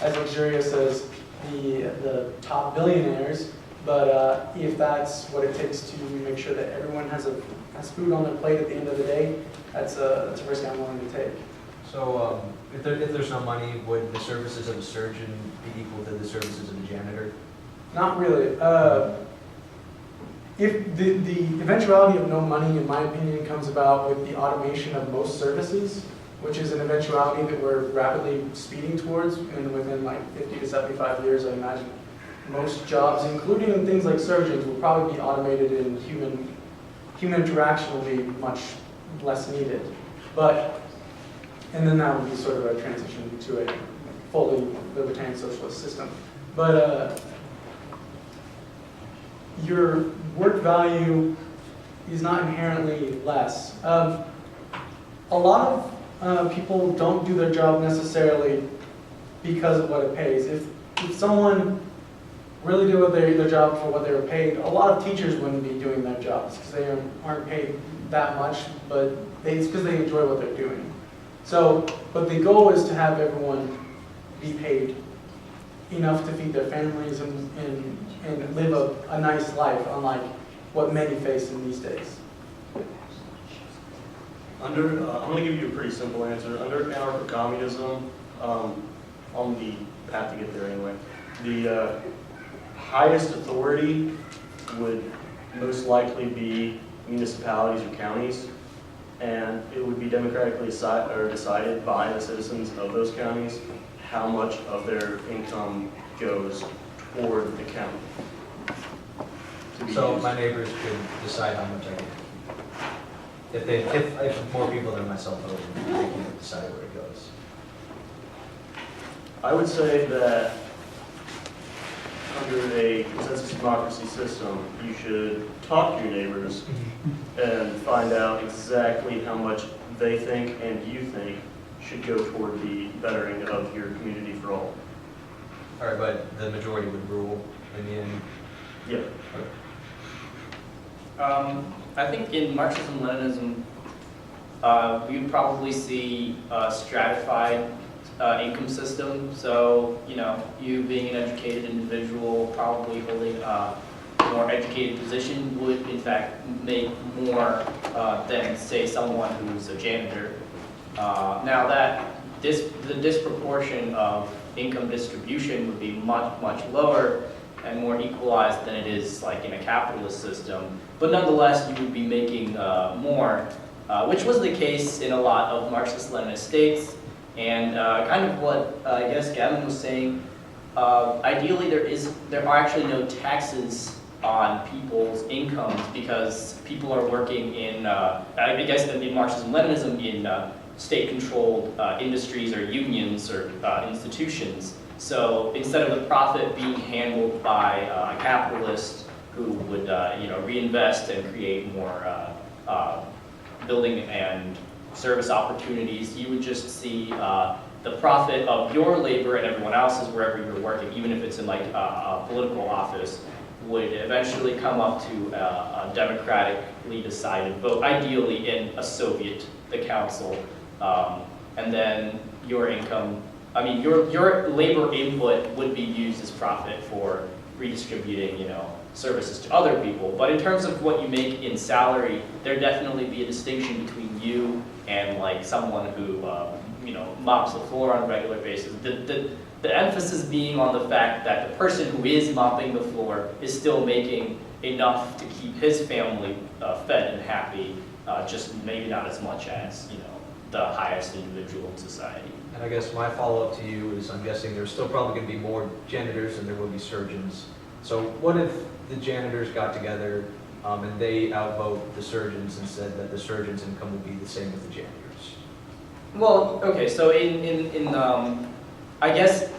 as luxurious as the top billionaires, but if that's what it takes to make sure that everyone has food on their plate at the end of the day, that's a risk I'm willing to take. So if there's no money, would the services of a surgeon be equal to the services of a janitor? Not really. If the eventuality of no money, in my opinion, comes about with the automation of most services, which is an eventuality that we're rapidly speeding towards, and within like 50 to 75 years, I imagine most jobs, including things like surgeons, will probably be automated, and human interaction will be much less needed. And then that would be sort of a transition to a fully libertarian socialist system. But your work value is not inherently less. A lot of people don't do their job necessarily because of what it pays. If someone really did their job for what they were paid, a lot of teachers wouldn't be doing their jobs because they aren't paid that much, but it's because they enjoy what they're doing. So, but the goal is to have everyone be paid enough to feed their families and live a nice life, unlike what many face in these days. I'm going to give you a pretty simple answer. Under anarcho-communism, on the path to get there anyway, the highest authority would most likely be municipalities or counties, and it would be democratically decided by the citizens of those counties how much of their income goes toward the county. to be So used. my neighbors could decide how much I get. If more people than myself vote, they can decide where it goes. I would say that under a consensus democracy system, you should talk to your neighbors and find out exactly how much they think and you think should go toward the bettering of your community for all. All right, but the majority would rule in the end. Yeah. I think in Marxism-Leninism, we would probably see a stratified income system. So, you know, you being an educated individual, probably holding a more educated position would, in fact, make more than, say, someone who's a janitor. Now that the disproportion of income distribution would be much, much lower and more equalized than it is like in a capitalist system. But nonetheless, you would be making more, which was the case in a lot of Marxist-Leninist states. And kind of what I guess Gavin was saying, ideally there are actually no taxes on people's incomes because people are working in, I guess in Marxism-Leninism, in state-controlled industries or unions or institutions. So instead of the profit being handled by a capitalist who would reinvest and create more building and service opportunities, you would just see the profit of your labor and everyone else's wherever you're working, even if it's in like a political office, would eventually come up to a democratically decided vote, ideally in a Soviet, the council, and then your income, your labor input would be used as profit for redistributing, services to other people. But in terms of what you make in salary, there'd definitely be a distinction between you and like someone who, mops the floor on a regular basis. The emphasis being on the fact that the person who is mopping the floor is still making enough to keep his family fed and happy, just maybe not as much as, the highest individual in society. And I guess my follow-up to you is, I'm guessing there's still probably going to be more janitors than there will be surgeons. So what if the janitors got together and they outvote the surgeons and said that the surgeons' income would be the same as the janitors? Well, okay, so in I guess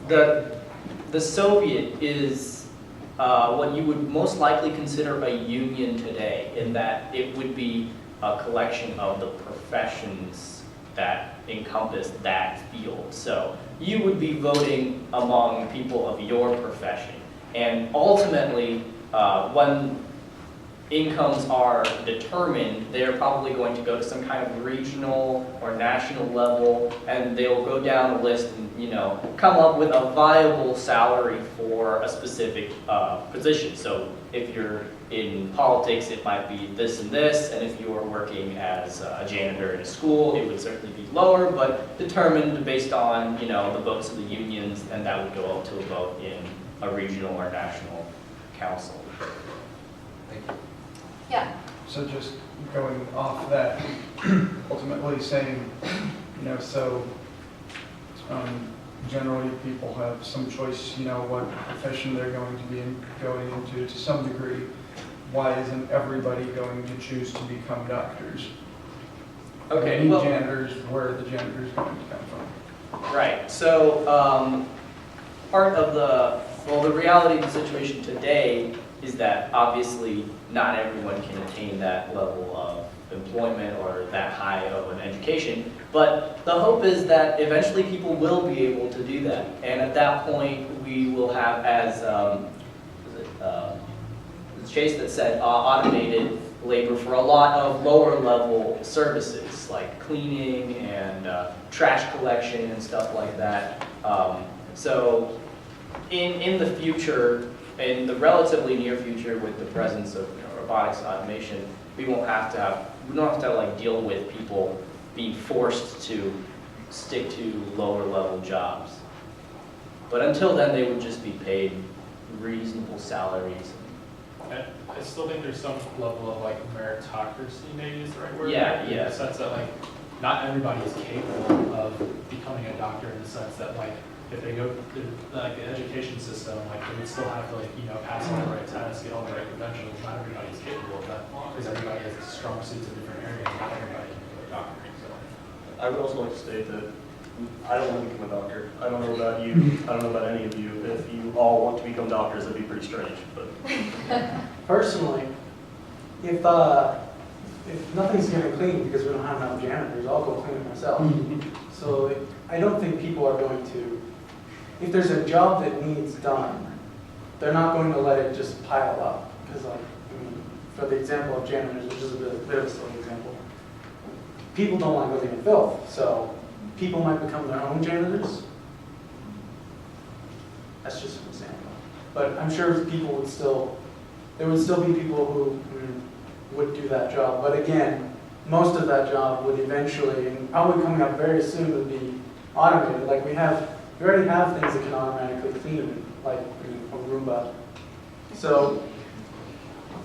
the Soviet is what you would most likely consider a union today, in that it would be a collection of the professions that encompass that field. So you would be voting among people of your profession. And ultimately, when incomes are determined, they're probably going to go to some kind of regional or national level, and they'll go down a list and come up with a viable salary for a specific position. So if you're in politics, it might be this and this, and if you're working as a janitor in a school, it would certainly be lower, but determined based on the votes of the unions, and that would go up to a vote in a regional or national council. Thank you. Yeah. So just going off that, ultimately saying, generally people have some choice, what profession they're going to be going into to some degree. Why isn't everybody going to choose to become doctors? Okay, Any well, janitors, where are the janitors going to come from? right. So part of the reality of the situation today is that obviously not everyone can attain that level of employment or that high of an education, but the hope is that eventually people will be able to do that. And at that point, we will have, as Chase that said, automated labor for a lot of lower level services like cleaning and trash collection and stuff like that. So in the future, in the relatively near future, with the presence of robotics and automation, we don't have to like deal with people being forced to stick to lower level jobs. But until then, they would just be paid reasonable salaries. I still think there's some level of like meritocracy, maybe is the right word. Yeah, In yeah. the sense that like not everybody is capable of becoming a doctor in the sense that like if they go through like the education system, like they would still have to like, you know, pass all the right tests, get all the right credentials. Not everybody is capable of that because everybody has strong suits in different areas. Not everybody can be a doctor. So. I would also like to state that I don't want to become a doctor. I don't know about you. I don't know about any of you. If you all want to become doctors, that'd be pretty strange. But Personally, if nothing's getting clean because we don't have enough janitors, I'll go clean it myself. So I don't think people are going to, if there's a job that needs done, they're not going to let it just pile up. Because like, I mean, for the example of janitors, which is a bit of a silly example, people don't like living in filth. So people might become their own janitors. That's just an example. But I'm sure people would still, there would still be people who would do that job. But again, most of that job would eventually, and probably coming up very soon, would be automated. Like we already have things that can automatically clean, like a Roomba. So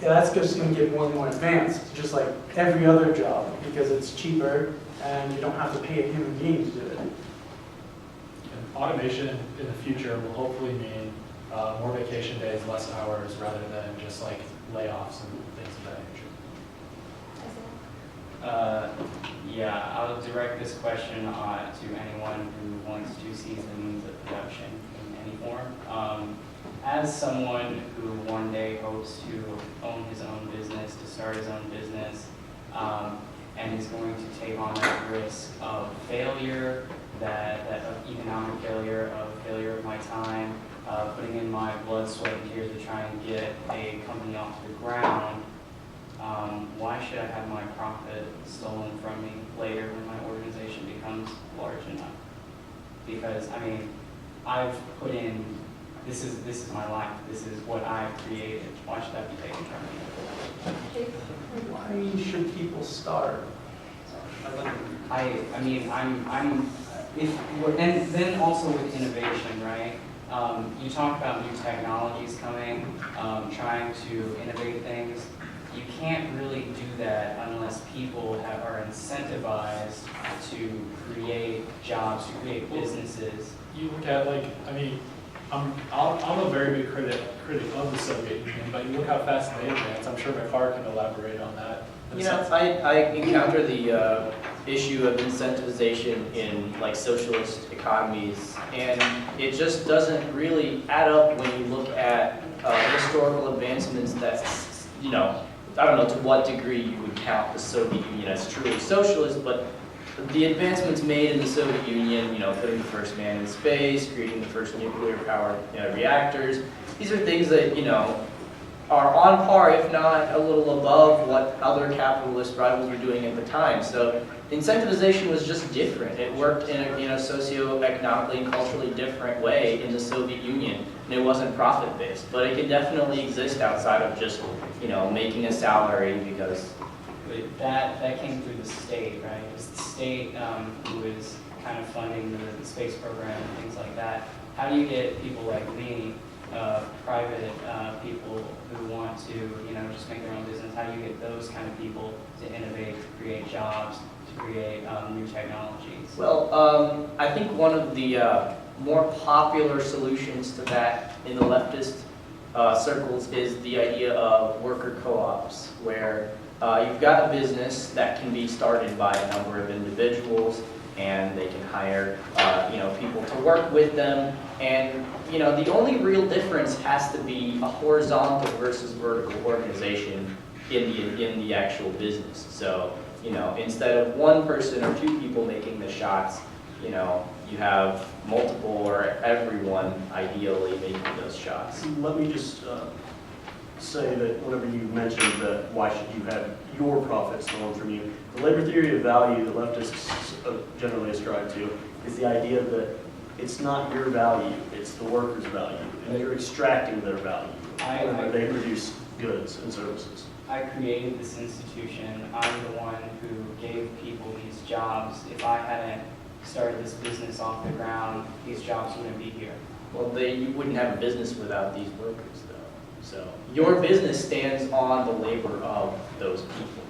yeah, that's just going to get more and more advanced, just like every other job, because it's cheaper and you don't have to pay a human being to do it. And automation in the future will hopefully mean more vacation days, less hours, rather than just like layoffs and things of that nature. Yeah, I'll direct this question to anyone who wants to seize the means of production in any form. As someone who one day hopes to own his own business, to start his own business, and is going to take on that risk of failure, that of economic failure, of failure of my time, putting in my blood, sweat, and tears to try and get a company off the ground, why should I have my profit stolen from me later when my organization becomes large enough? Because, I mean, I've put in, this is my life, this is what I've created. Why should that be taken from me? Why should people starve? I mean, and then also with innovation, right? You talk about new technologies coming, trying to innovate things. You can't really do that unless people are incentivized to create jobs, to create businesses. You look at like, I mean, I'm a very big critic of the Soviet Union, but you look how fast they advance. I'm sure McCarr can elaborate on that. You know, I encounter the issue of incentivization in like socialist economies, and it just doesn't really add up when you look at historical advancements that, you know, I don't know to what degree you would count the Soviet Union as truly socialist, but the advancements made in the Soviet Union, you know, putting the first man in space, creating the first nuclear-powered reactors, these are things that, you know, are on par, if not a little above, what other capitalist rivals were doing at the time. So incentivization was just different. It worked in a socio-economically and culturally different way in the Soviet Union, and it wasn't profit-based. But it could definitely exist outside of just, you know, making a salary because... But that came through the state, right? It was the state who is kind of funding the space program and things like that. How do you get people like me, private people who want to, you know, just make their own business, how do you get those kind of people to innovate, to create jobs, to create new technologies? Well, I think one of the more popular solutions to that in the leftist circles is the idea of worker co-ops, where you've got a business that can be started by a number of individuals, and they can hire, you know, people to work with them. And, you know, the only real difference has to be a horizontal versus vertical organization in the actual business. So, you know, instead of one person or two people making the shots, you know, you have multiple or everyone ideally making those shots. let me just say that whenever you mentioned that why should you have your profits stolen from you, the labor theory of value that leftists generally ascribe to is the idea that it's not your value, it's the worker's value, and you're extracting their value whenever they produce goods and services. I created this institution. I'm the one who gave people these jobs. If I hadn't started this business off the ground, these jobs wouldn't be here. Well, you wouldn't have a business without these workers, though. So, your business stands on the labor of those people.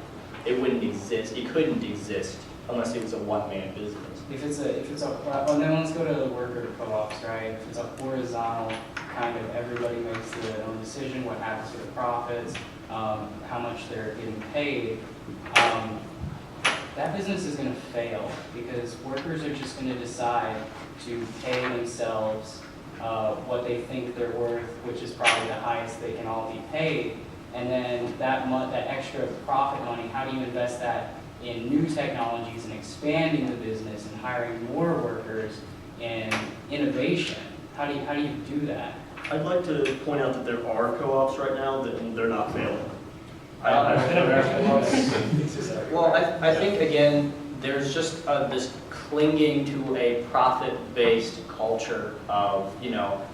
It wouldn't exist, it couldn't exist unless it was a one-man business. Well, then let's go to the worker co-ops, right? If it's a horizontal kind of, everybody makes their own decision, what happens to the profits, how much they're getting paid, that business is going to fail because workers are just going to decide to pay themselves what they think they're worth, which is probably the highest they can all be paid. And then that extra profit money, how do you invest that in new technologies and expanding the business and hiring more workers and innovation? How do you do that? I'd like to point out that there are co-ops right now that they're not failing. Well, I think, again, there's just this clinging to a profit-based culture of,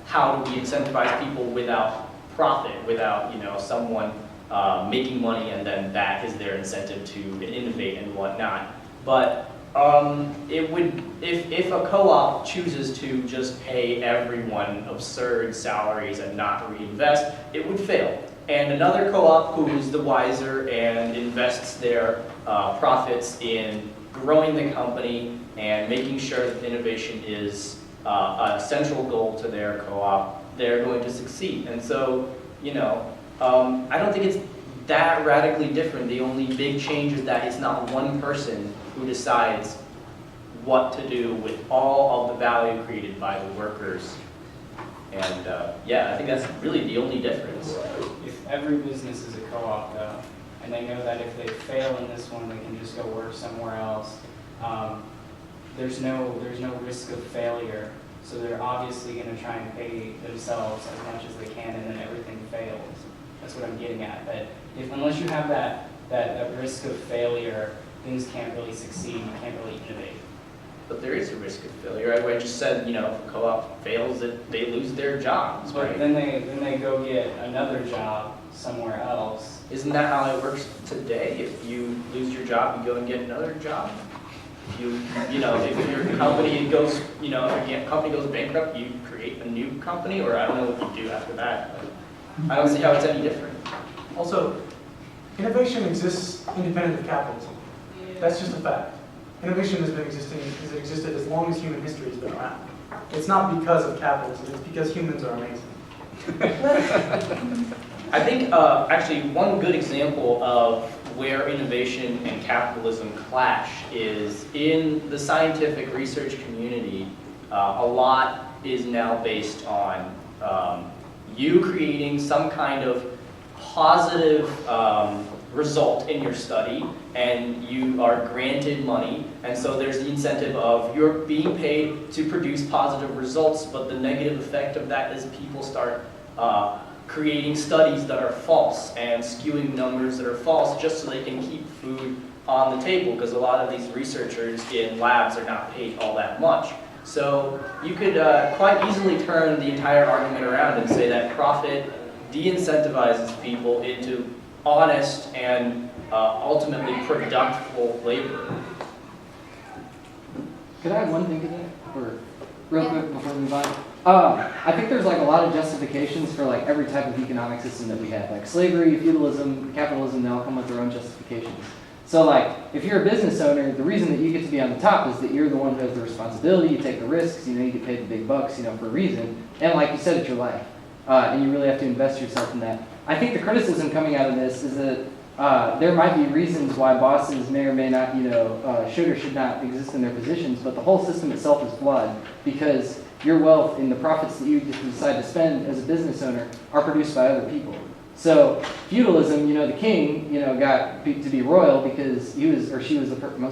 how do we incentivize people without profit, without, someone making money and then that is their incentive to innovate and whatnot. But it would, if a co-op chooses to just pay everyone absurd salaries and not reinvest, it would fail. And another co-op who is the wiser and invests their profits in growing the company and making sure that innovation is a central goal to their co-op, they're going to succeed. And so, I don't think it's that radically different. The only big change is that it's not one person who decides what to do with all of the value created by the workers. And I think that's really the only difference. If every business is a co-op though, and they know that if they fail in this one, they can just go work somewhere else, there's no risk of failure. So they're obviously going to try and pay themselves as much as they can, and then everything fails. That's what I'm getting at. That unless you have that risk of failure, things can't really succeed. You can't really innovate. But there is a risk of failure. I just said, if a co-op fails, that they lose their jobs, But right? then they go get another job somewhere else. Isn't that how it works today? If you lose your job, you go and get another job. If your company goes, if your company goes bankrupt, you create a new company, or I don't know what you do after that. I don't see how it's any different. Also, innovation exists independent of capitalism. That's just a fact. Innovation has existed as long as human history has been around. It's not because of capitalism, it's because humans are amazing. I think actually one good example of where innovation and capitalism clash is in the scientific research community. A lot is now based on you creating some kind of positive result in your study, and you are granted money, and so there's the incentive of you're being paid to produce positive results, but the negative effect of that is people start creating studies that are false and skewing numbers that are false just so they can keep food on the table, because a lot of these researchers in labs are not paid all that much. So you could quite easily turn the entire argument around and say that profit de-incentivizes people into honest and ultimately productive labor. Could I add one thing to that, or real quick before we move on? I think there's like a lot of justifications for like every type of economic system that we have, like slavery, feudalism, capitalism. They all come with their own justifications. So like, if you're a business owner, the reason that you get to be on the top is that you're the one who has the responsibility. You take the risks. You get paid the big bucks. For a reason. And like you said, it's your life, and you really have to invest yourself in that. I think the criticism coming out of this is that there might be reasons why bosses may or may not, should or should not exist in their positions, but the whole system itself is flawed because your wealth and the profits that you decide to spend as a business owner are produced by other people. So feudalism, the king, got to be royal because he was, or she was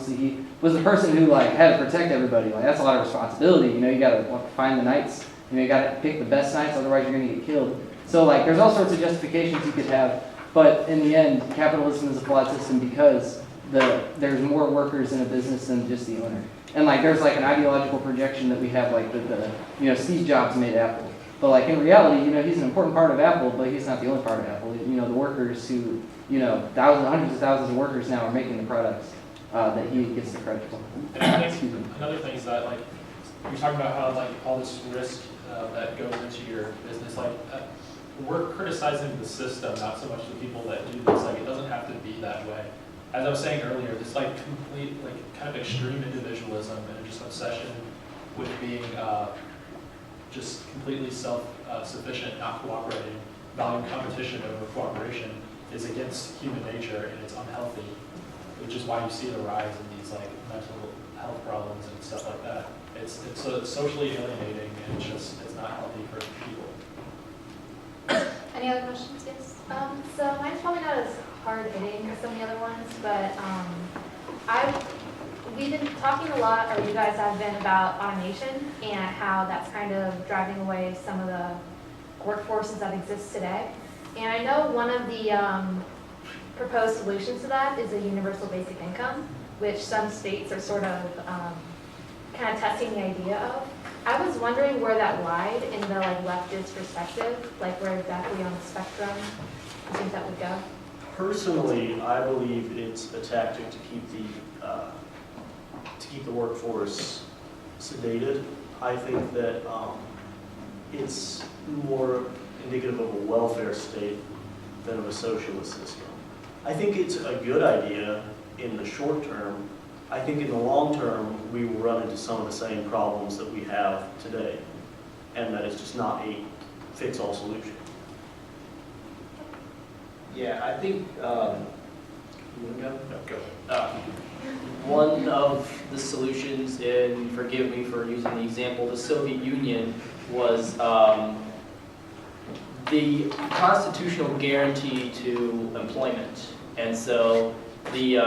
he was the person who had to protect everybody. That's a lot of responsibility. You got to find the knights. You got to pick the best knights, otherwise you're going to get killed. So there's all sorts of justifications you could have, but in the end, capitalism is a flawed system because there's more workers in a business than just the owner. And there's an ideological projection that we have, Steve Jobs made Apple. But in reality, he's an important part of Apple, but he's not the only part of Apple. The workers who, hundreds of thousands of workers now are making the products that he gets the credit for. And I think another thing is that you're talking about how all this risk that goes into your business, we're criticizing the system, not so much the people that do this. Like, it doesn't have to be that way. As I was saying earlier, this like complete, like kind of extreme individualism and just obsession with being just completely self-sufficient, not cooperating, valuing competition over cooperation is against human nature, and it's unhealthy, which is why you see the rise in these like mental health problems and stuff like that. It's socially alienating, and it's not healthy for people. Any other questions? Yes? So mine's probably not as hard hitting as some of the other ones, but we've been talking a lot, or you guys have been, about automation and how that's kind of driving away some of the workforces that exist today. And I know one of the proposed solutions to that is a universal basic income, which some states are sort of kind of testing the idea of. I was wondering where that lied in the like leftist perspective, like where exactly on the spectrum you think that would go? Personally, I believe it's a tactic to keep the workforce sedated. I think that it's more indicative of a welfare state than of a socialist system. I think it's a good idea in the short term. I think in the long term, we will run into some of the same problems that we have today, and that it's just not a fix-all solution. Yeah, I think You want to go? No, go. One of the solutions, and forgive me for using the example, the Soviet Union was the constitutional guarantee to employment. And so the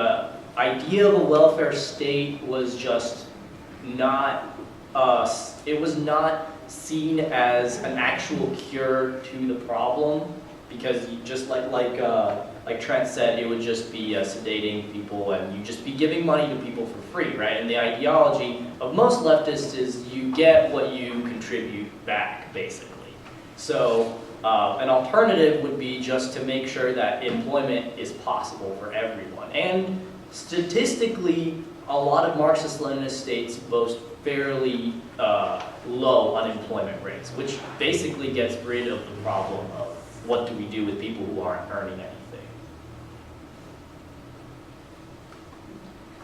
idea of a welfare state was just not, it was not seen as an actual cure to the problem, because you just like Trent said, it would just be sedating people, and you'd just be giving money to people for free, right? And the ideology of most leftists is you get what you contribute back, basically. So an alternative would be just to make sure that employment is possible for everyone. And statistically, a lot of Marxist-Leninist states boast fairly low unemployment rates, which basically gets rid of the problem of what do we do with people who aren't earning anything.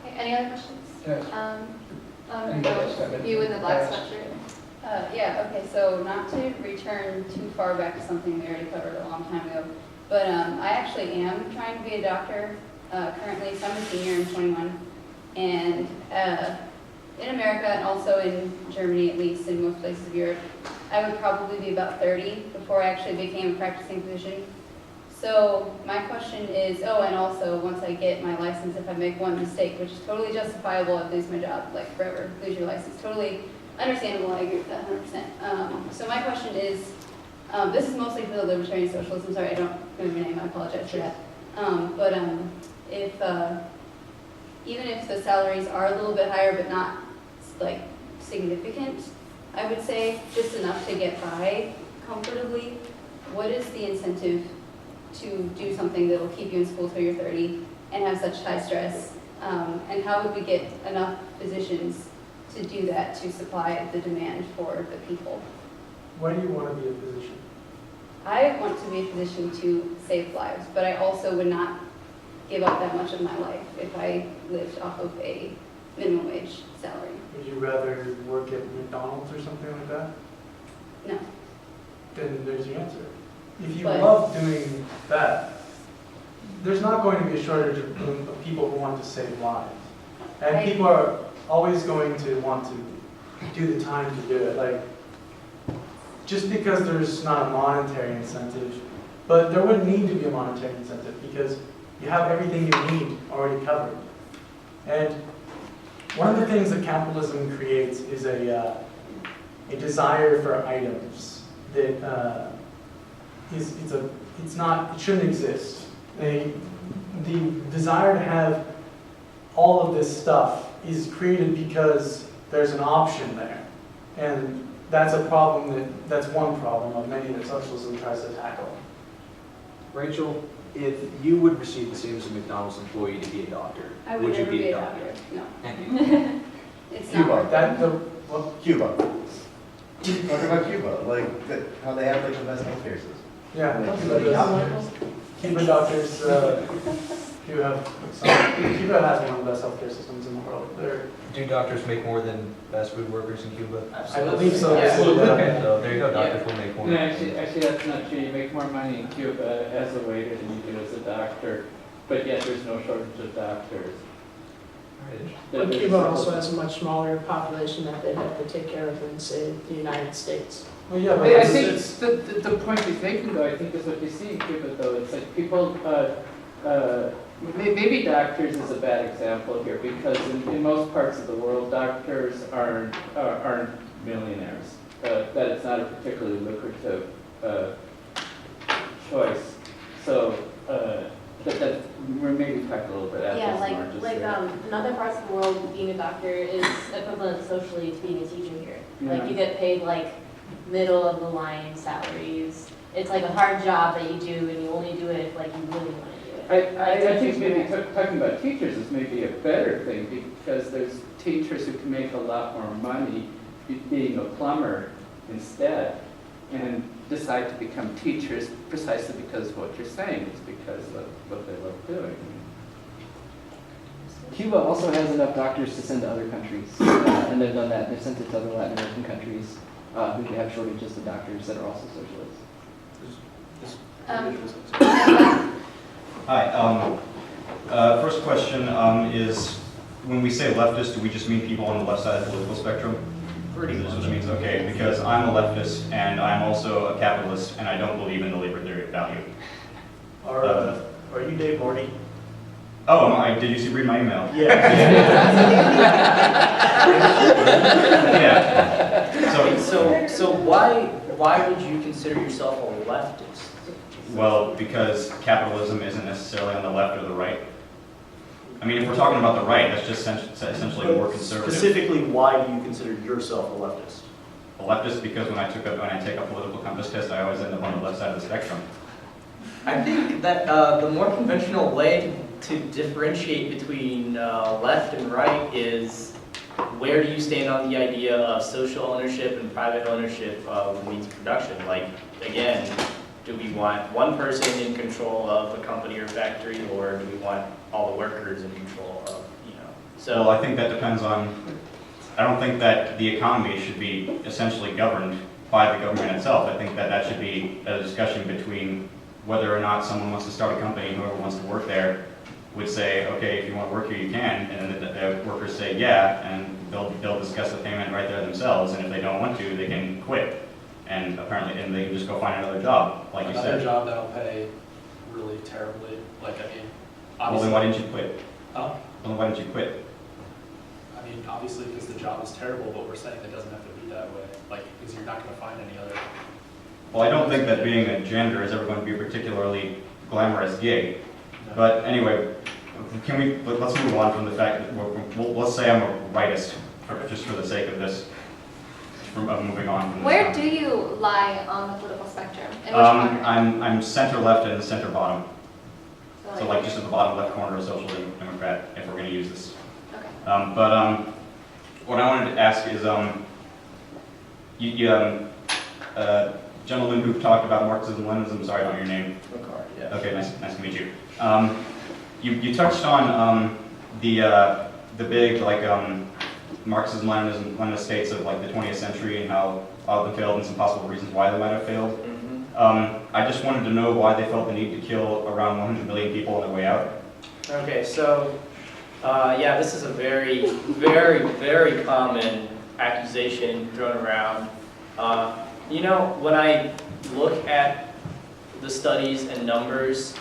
Okay, any other questions? Yes. You in the black sweatshirt. Yeah, okay, so not to return too far back to something we already covered a long time ago, but I actually am trying to be a doctor currently, so I'm a senior, I'm 21, and in America and also in Germany, at least, in most places of Europe, I would probably be about 30 before I actually became a practicing physician. So my question is, oh, and also once I get my license, if I make one mistake, which is totally justifiable, I'd lose my job, like forever, lose your license, totally understandable, I agree with that 100%. So my question is, this is mostly for the Libertarian Socialism, sorry, I don't remember your name, I apologize for that. If, even if the salaries are a little bit higher, but not like significant, I would say just enough to get by comfortably, what is the incentive to do something that will keep you in school till you're 30 and have such high stress? And how would we get enough physicians to do that, to supply the demand for the people? Why do you want to be a physician? I want to be a physician to save lives, but I also would not give up that much of my life if I lived off of a minimum wage salary. Would you rather work at McDonald's or something like that? No. Then there's your answer. If you But- love doing that, there's not going to be a shortage of people who want to save lives. And Right. people are always going to want to do the time to do it. Like, just because there's not a monetary incentive, but there would need to be a monetary incentive because you have everything you need already covered. And one of the things that capitalism creates is a desire for items that it shouldn't exist. The desire to have all of this stuff is created because there's an option there. And that's a problem that's one problem of many that socialism tries to tackle. Rachel, if you would receive the same as a McDonald's employee to be a doctor, I would you never be be a a doctor? doctor, no. Thank you. It's Cuba. not. Cuba. Talk about Cuba, like how they have like the best healthcare system. Yeah, Cuba doctors do have Cuba has one of the best healthcare systems in the world. Do doctors make more than fast food workers in Cuba? I believe so. Yeah. Absolutely. Okay, so there you go, doctors will make more. No, actually, that's not true. You make more money in Cuba as a waiter than you do as a doctor, but yet there's no shortage of doctors. But Cuba also has a much smaller population that they have to take care of than, say, the United States. Well, yeah, but I think the point he's making, though, I think is what you see in Cuba, though. It's like people, maybe doctors is a bad example here, because in most parts of the world, doctors aren't millionaires. That it's not a particularly lucrative choice. So that we're maybe talking a little bit after Yeah, Marxist like here. in other parts of the world, being a doctor is equivalent socially to being a teacher here. Yeah. Like you get paid like middle of the line salaries. It's like a hard job that you do, and you only do it if like you really want to do it. I think maybe talking about teachers is maybe a better thing, because there's teachers who can make a lot more money being a plumber instead, and decide to become teachers precisely because of what you're saying. It's because of what they love doing. Cuba also has enough doctors to send to other countries, and they've done that. They've sent it to other Latin American countries who have shortages of doctors that are also socialists. Hi. First question is, when we say leftist, do we just mean people on the left side of the political spectrum? Pretty much. Which means, okay, because I'm a leftist and I'm also a capitalist and I don't believe in the libertarian value. Are you Dave Marty? Oh, did you read my email? Yeah. Yeah. So why would you consider yourself a leftist? Well, because capitalism isn't necessarily on the left or the right. I mean, if we're talking about the right, that's just essentially more conservative. Specifically, why do you consider yourself a leftist? A leftist because when I take a political compass test, I always end up on the left side of the spectrum. I think that the more conventional way to differentiate between left and right is, where do you stand on the idea of social ownership and private ownership of means of production? Like, again, do we want one person in control of a company or factory, or do we want all the workers in control of, so? Well, I think that depends on, I don't think that the economy should be essentially governed by the government itself. I think that that should be a discussion between whether or not someone wants to start a company, whoever wants to work there would say, okay, if you want to work here, you can, and then the workers say yeah, and they'll discuss the payment right there themselves, and if they don't want to, they can quit. And apparently, and they can just go find another job, like you said. Another job that'll pay really terribly, like, I mean, Well, obviously. then why didn't you quit? Huh? Well, then why didn't you quit? I mean, obviously, because the job is terrible, but we're saying it doesn't have to be that way, like, because you're not gonna find any other. Well, I don't think that being a janitor is ever going to be a particularly glamorous gig. But anyway, let's move on from the fact that, let's say I'm a rightist, just for the sake of this, moving on from this. Where do you lie on the political spectrum? In which corner? I'm center left and center bottom. So So like just at the bottom left corner of Social Democrat, if we're going to use this. Okay. What I wanted to ask is, gentleman who talked about marxism-leninism, sorry about your name. Yeah. Okay, nice to meet you. You touched on the big Marxism-Leninism states of like the 20th century and how all of them failed and some possible reasons why they might have failed. I just wanted to know why they felt the need to kill around 100 million people on their way out. Okay, so yeah, this is a very, very, very common accusation thrown around. You know, when I look at the studies and numbers,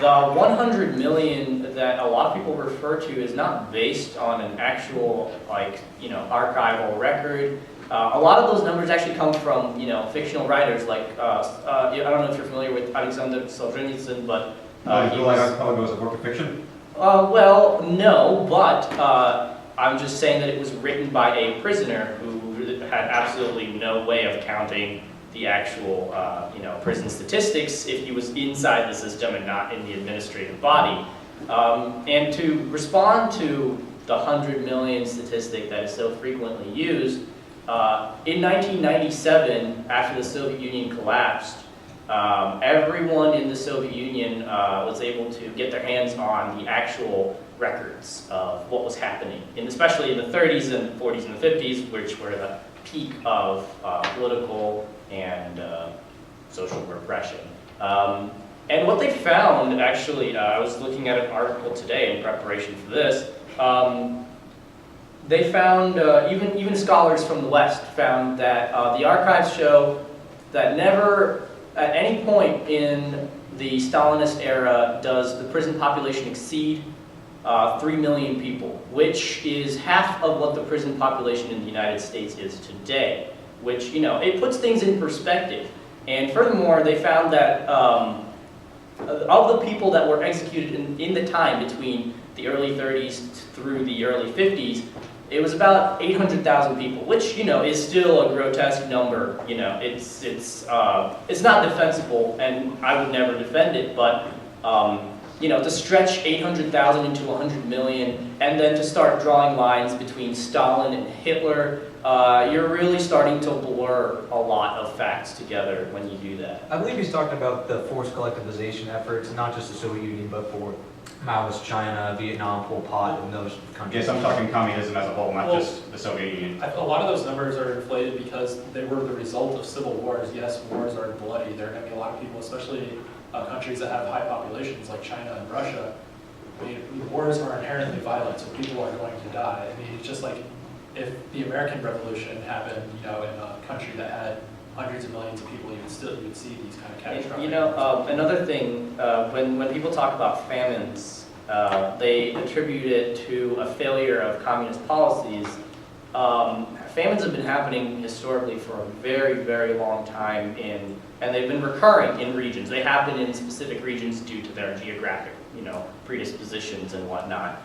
the 100 million that a lot of people refer to is not based on an actual, archival record. A lot of those numbers actually come from, fictional writers like, I don't know if you're familiar with Alexander Solzhenitsyn, but You like archipelago as a work of fiction? Well, no, but I'm just saying that it was written by a prisoner who had absolutely no way of counting the actual, prison statistics if he was inside the system and not in the administrative body. And to respond to the 100 million statistic that is so frequently used, in 1997, after the Soviet Union collapsed, everyone in the Soviet Union was able to get their hands on the actual records of what was happening, and especially in the 30s and 40s and the 50s, which were the peak of political and social repression. And what they found, actually, I was looking at an article today in preparation for this, they found, even scholars from the West found that the archives show that never at any point in the Stalinist era does the prison population exceed 3 million people, which is half of what the prison population in the United States is today, which, you know, it puts things in perspective. And furthermore, they found that of the people that were executed in the time between the early 30s through the early 50s, it was about 800,000 people, which, you know, is still a grotesque number. You know, it's not defensible, and I would never defend it. But you know, to stretch 800,000 into 100 million, and then to start drawing lines between Stalin and Hitler, you're really starting to blur a lot of facts together when you do that. I believe he's talking about the forced collectivization efforts, not just the Soviet Union, but for Maoist China, Vietnam, Pol Pot, and those countries. Yes, I'm talking communism as a whole, not just the Soviet Union. A lot of those numbers are inflated because they were the result of civil wars. Yes, wars are bloody. There are going to be a lot of people, especially countries that have high populations like China and Russia. I mean, wars are inherently violent, so people are going to die. I mean, it's just like if the American Revolution happened, you know, in a country that had hundreds of millions of people, you would see these kind of catastrophic. You know, another thing, when people talk about famines, they attribute it to a failure of communist policies. Famines have been happening historically for a very, very long time, and they've been recurring in regions. They happen in specific regions due to their geographic, you know, predispositions and whatnot.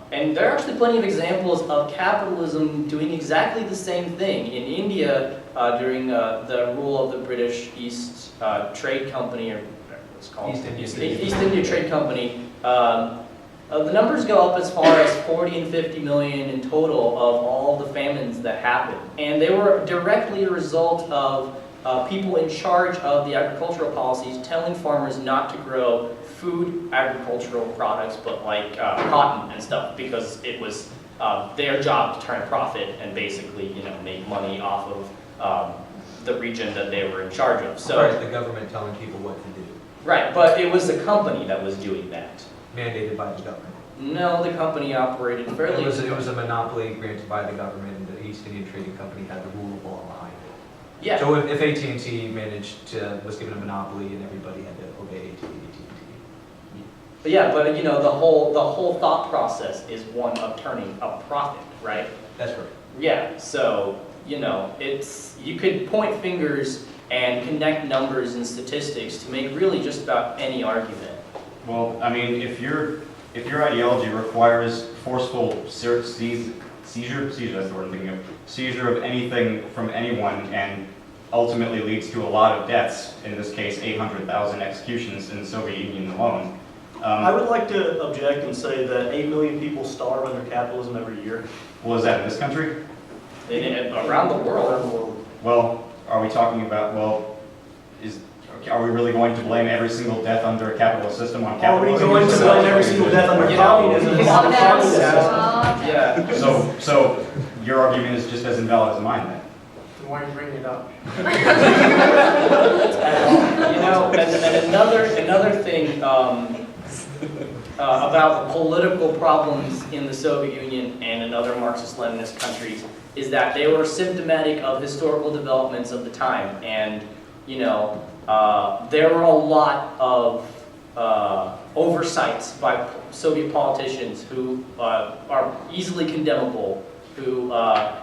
And there are actually plenty of examples of capitalism doing exactly the same thing. In India, during the rule of the British East Trade Company, or what's it called? East India Trade Company, the numbers go up as far as 40 and 50 million in total of all the famines that happened. And they were directly a result of people in charge of the agricultural policies telling farmers not to grow food agricultural products, but like cotton and stuff, because it was their job to turn a profit and basically, you know, make money off of the region that they were in charge of. So right, the government telling people what to do. Right, but it was the company that was doing that. Mandated by the government. No, the company operated fairly. It was a monopoly granted by the government, and the East Indian Trading Company had the rule of law behind it. Yeah. So if AT&T was given a monopoly and everybody had to obey AT&T. But yeah, but you know, the whole thought process is one of turning a profit, right? That's right. Yeah, so, you know, you could point fingers and connect numbers and statistics to make really just about any argument. Well, I mean, if your ideology requires forceful seizure, that's the word I'm thinking of, seizure of anything from anyone, and ultimately leads to a lot of deaths, in this case 800,000 executions in the Soviet Union alone. I would like to object and say that 8 million people starve under capitalism every year. Well, is that in this country? Around the world. Well, are we talking about, are we really going to blame every single death under a capitalist system on capitalism? Are we going to blame every single death under communism? Yeah. So your argument is just as invalid as mine then? Then why are you bringing it up? You know, and another thing about the political problems in the Soviet Union and in other Marxist-Leninist countries is that they were symptomatic of historical developments of the time. And, you know, there were a lot of oversights by Soviet politicians who are easily condemnable, who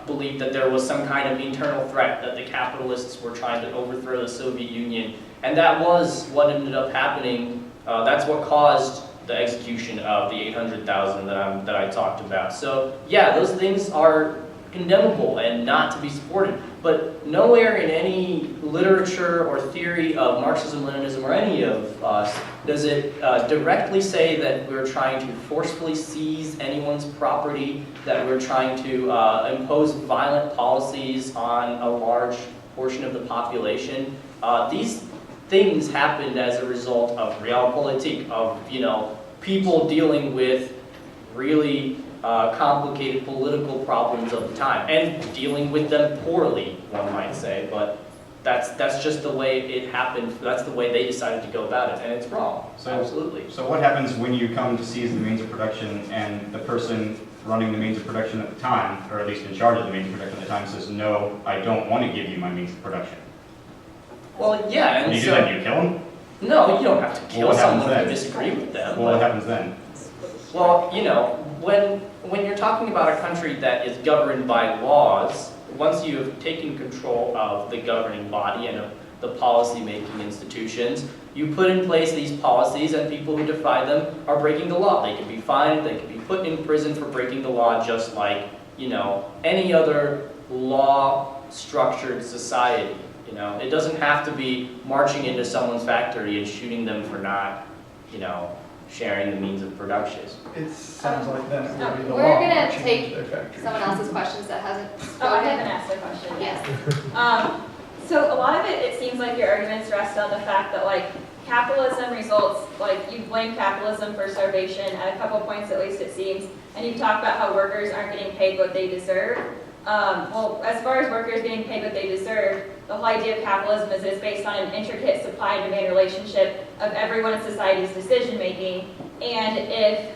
believed that there was some kind of internal threat, that the capitalists were trying to overthrow the Soviet Union. And that was what ended up happening. That's what caused the execution of the 800,000 that I talked about. So yeah, those things are condemnable and not to be supported. But nowhere in any literature or theory of Marxism-Leninism or any of us does it directly say that we're trying to forcefully seize anyone's property, that we're trying to impose violent policies on a large portion of the population. These things happened as a result of realpolitik, of, you know, people dealing with really complicated political problems of the time, and dealing with them poorly, one might say, but that's just the way it happened, that's the way they decided to go about it, and it's wrong, absolutely. So what happens when you come to seize the means of production and the person running the means of production at the time, or at least in charge of the means of production at the time, says, no, I don't want to give you my means of production? Well, yeah, and you so... do that, do you kill them? No, you don't have to kill someone if you then? disagree with them. Well, what happens then? Well, you know, when you're talking about a country that is governed by laws, once you have taken control of the governing body and of the policy-making institutions, you put in place these policies, and people who defy them are breaking the law. They can be fined, they can be put in prison for breaking the law, just like, you know, any other law-structured society. You know, it doesn't have to be marching into someone's factory and shooting them for not, you know, sharing the means of production. It sounds like then it would be the law. We're gonna marching take into their factories. someone else's questions that hasn't. Oh, I haven't asked a question. Yes. So a lot of it seems like your arguments rest on the fact that like capitalism results, like you blame capitalism for starvation at a couple points at least it seems, and you talk about how workers aren't getting paid what they deserve. Well, as far as workers getting paid what they deserve, the whole idea of capitalism is it's based on an intricate supply and demand relationship of everyone in society's decision making, and if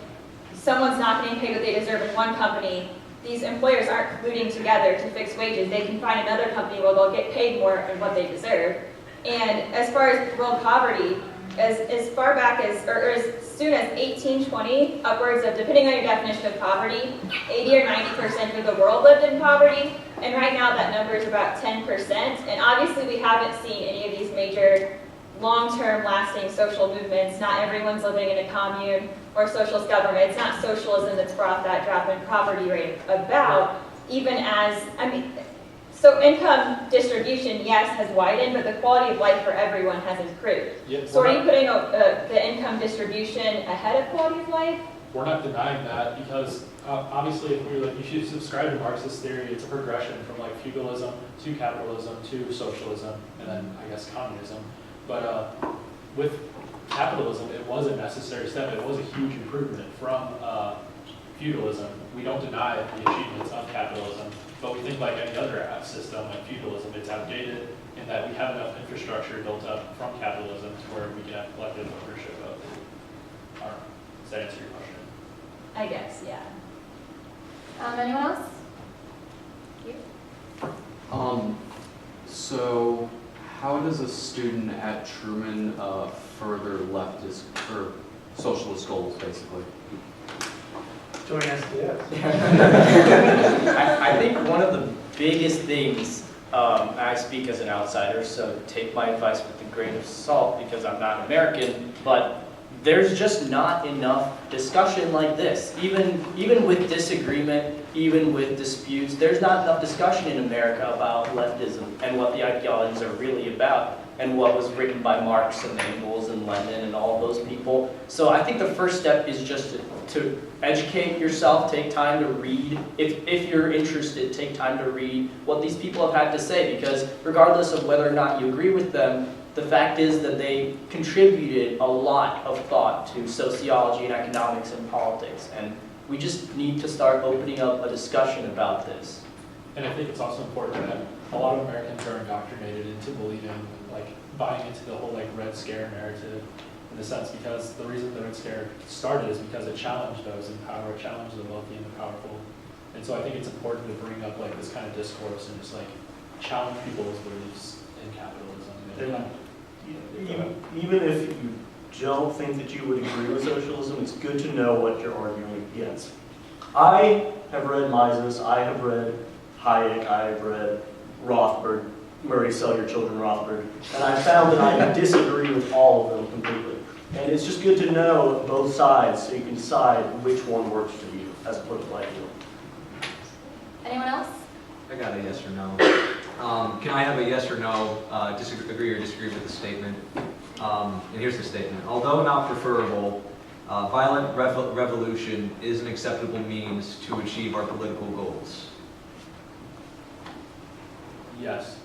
someone's not getting paid what they deserve in one company, these employers aren't colluding together to fix wages. They can find another company where they'll get paid more than what they deserve. And as far as world poverty, as far back as, or as soon as 1820, upwards of, depending on your definition of poverty, 80 or 90% of the world lived in poverty. And right now that number is about 10%. And obviously we haven't seen any of these major long-term lasting social movements. Not everyone's living in a commune or socialist government. It's not socialism that's brought that drop in poverty rate about, even as, I mean, so income distribution, yes, has widened, but the quality of life for everyone has improved. Yeah, so are you putting the income distribution ahead of quality of life? We're not denying that, because obviously if we if you subscribe to Marxist theory, it's a progression from like feudalism to capitalism to socialism, and then I guess communism. But with capitalism, it was a necessary step. It was a huge improvement from feudalism. We don't deny the achievements of capitalism, but we think like any other system, like feudalism, it's outdated in that we have enough infrastructure built up from capitalism to where we can have collective ownership of our. Does that answer your question? I guess, yeah. Anyone else? You? So how does a student at Truman further leftist or socialist goals, basically? Join SDS. I think one of the biggest things, I speak as an outsider, so take my advice with a grain of salt because I'm not American, but there's just not enough discussion like this. Even with disagreement, even with disputes, there's not enough discussion in America about leftism and what the ideologies are really about and what was written by Marx and Engels and Lenin and all those people. So I think the first step is just to educate yourself, take time to read. If you're interested, take time to read what these people have had to say, because regardless of whether or not you agree with them, the fact is that they contributed a lot of thought to sociology and economics and politics, and we just need to start opening up a discussion about this. And I think it's also important that a lot of Americans are indoctrinated into believing, like buying into the whole like Red Scare narrative in a sense, because the reason the Red Scare started is because it challenged those in power, it challenged the wealthy and the powerful. And so I think it's important to bring up like this kind of discourse and just like challenge people's beliefs in capitalism. Even if you don't think that you would agree with socialism, it's good to know what you're arguing against. I have read Mises, I have read Hayek, I have read Rothbard, Murray, Sell Your Children, Rothbard, and I found that I disagree with all of them completely. And it's just good to know both sides so you can decide which one works for you as a political ideal. Anyone else? I got a yes or no. Can I have a yes or no, agree or disagree with the statement? And here's the statement. Although not preferable, violent revolution is an acceptable means to achieve our political goals. Yes.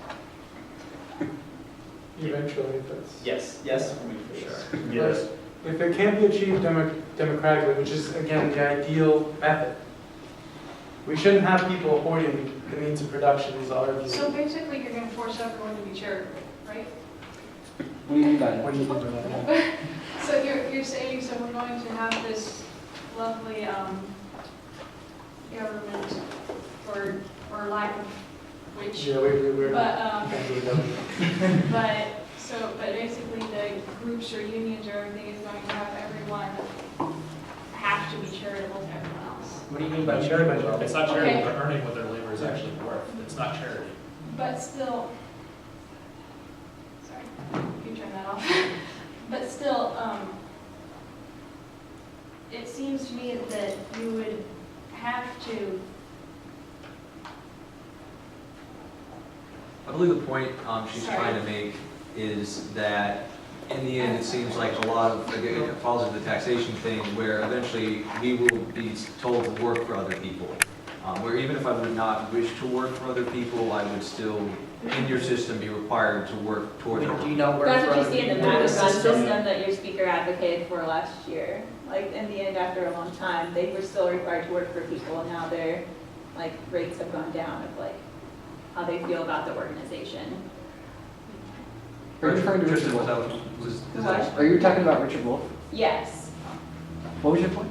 eventually, if it's. Yes for me for sure. Yes. If it can't be achieved democratically, which is, again, the ideal method, we shouldn't have people hoarding the means of production, is our view. So basically, you're going to force everyone to be charitable, right? What do you mean by that? What do you mean by that? So you're saying, so we're going to have this lovely government, or lack of which. Yeah, we're But can't do the government. but basically the groups or unions or everything is going to have everyone have to be charitable to everyone else. What do you mean by charitable? It's not charity, Okay. but earning what their labor is actually worth. It's not charity. But still, sorry, you turn that off. But still, it seems to me that you would have to. I believe the point she's Sorry. trying to make is that in the end, it seems like a lot of, again, it falls into the taxation thing where eventually we will be told to work for other people. Where even if I would not wish to work for other people, I would still, in your system, be required to work toward Do you not work That's for what you other see in the people in this marxism system? system that your speaker advocated for last year. Like, in the end, after a long time, they were still required to work for people, and now their, like, rates have gone down of, like, how they feel about the organization. Are you referring to Richard Wolff? What? Are you talking about Richard Wolff? Yes. What was your point?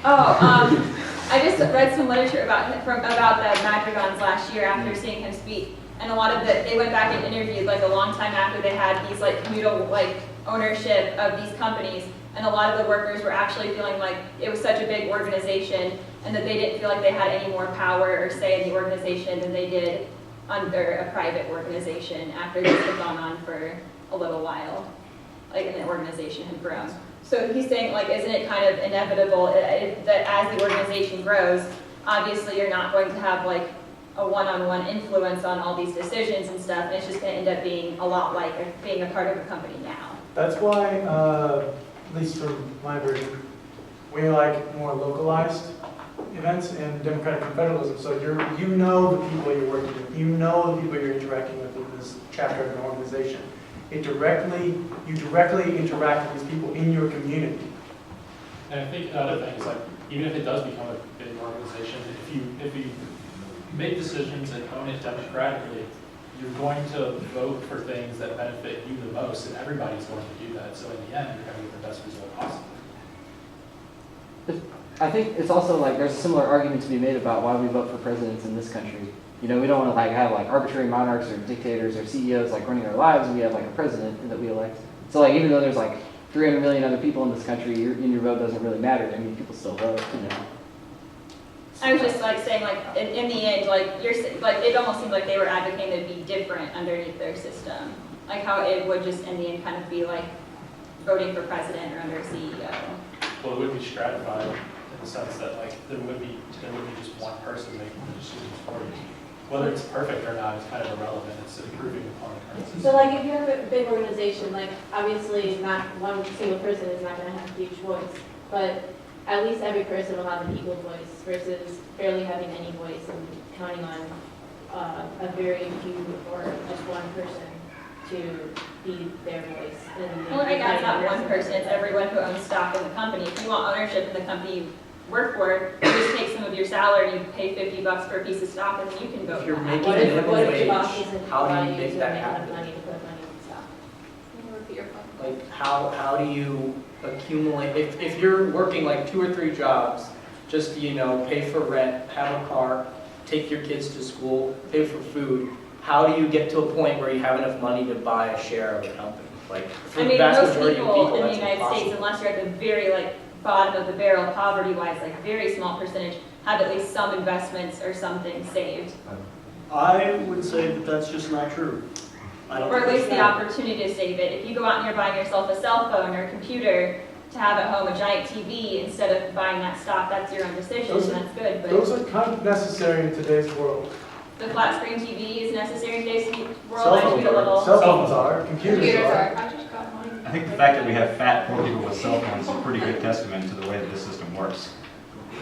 Oh, I just read some literature about the Madrigons last year after seeing him speak, and a lot of they went back and interviewed like a long time after they had these like communal like ownership of these companies, and a lot of the workers were actually feeling like it was such a big organization, and that they didn't feel like they had any more power or say in the organization than they did under a private organization after this had gone on for a little while, like and the organization had grown. So he's saying, like, isn't it kind of inevitable that as the organization grows, obviously you're not going to have, like, a one-on-one influence on all these decisions and stuff, and it's just going to end up being a lot like being a part of a company now. That's why, at least from my version, we like more localized events in democratic federalism. So you know the people you're working with, you know the people you're interacting with in this chapter of an organization. You directly interact with these people in your community. And I think another thing is like, even if it does become a big organization, if you make decisions and own it democratically, you're going to vote for things that benefit you the most, and everybody's going to do that. So in the end, you're going to get the best result possible. I think it's also like there's a similar argument to be made about why we vote for presidents in this country. You know, we don't want to like have like arbitrary monarchs or dictators or CEOs like running our lives. We have like a president that we elect. So like even though there's like 300 million other people in this country, your vote doesn't really matter. I mean, people still vote. You know. I was just like saying, like in the end, like like it almost seemed like they were advocating to be different underneath their system, like how it would just in the end kind of be like voting for president or under a CEO. Well, it would be stratified in the sense that like there would be just one person making the decisions for you. Whether it's perfect or not is kind of irrelevant. It's improving upon the current system. So like if you have a big organization, like obviously not one single person is not going to have a huge voice, but at least every person will have an equal voice versus barely having any voice and counting on a very few or just one person to be their voice. Well, I guess not one person, it's everyone who owns stock in the company. If you want ownership in the company you work for, you just take some of your salary and you pay $50 for a piece of stock and then you can vote. If you're on making that. minimum wage, how do you values make or that make enough happen? money to put money in stock? Can you repeat your question? Like how do you accumulate, if you're working like 2 or 3 jobs, just, you know, pay for rent, have a car, take your kids to school, pay for food, how do you get to a point where you have enough money to buy a share of a company? Like for I the mean, vast most majority of people people, in the that's United States, impossible. unless you're at the very like bottom of the barrel, poverty-wise, like very small percentage, have at least some investments or something saved. I would say that that's just not true. I don't Or at think least it's the true. opportunity to save it. If you go out and you're buying yourself a cell phone or a computer to have at home a giant TV instead of buying that stock, that's your own decision, and that's good. Those But are kind of necessary in today's world. the flat screen TV is necessary in today's world. Cell I phones shoot a little. are, computers are. I just got mine. I think the fact that we have fat poor people with cell phones is a pretty good testament to the way that this system works.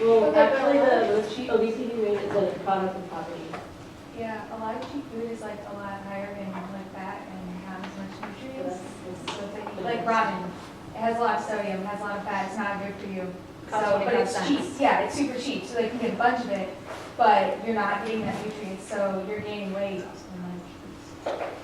Well, actually the obesity rate is a product of poverty. Yeah, a lot of cheap food is like a lot higher than like fat and has much much nutrients. Like ramen, it has a lot of sodium, it has a lot of fat, it's not good for you. So, but it's cheap, yeah, it's super cheap, so they can get a bunch of it, but you're not getting that nutrients, so you're gaining weight.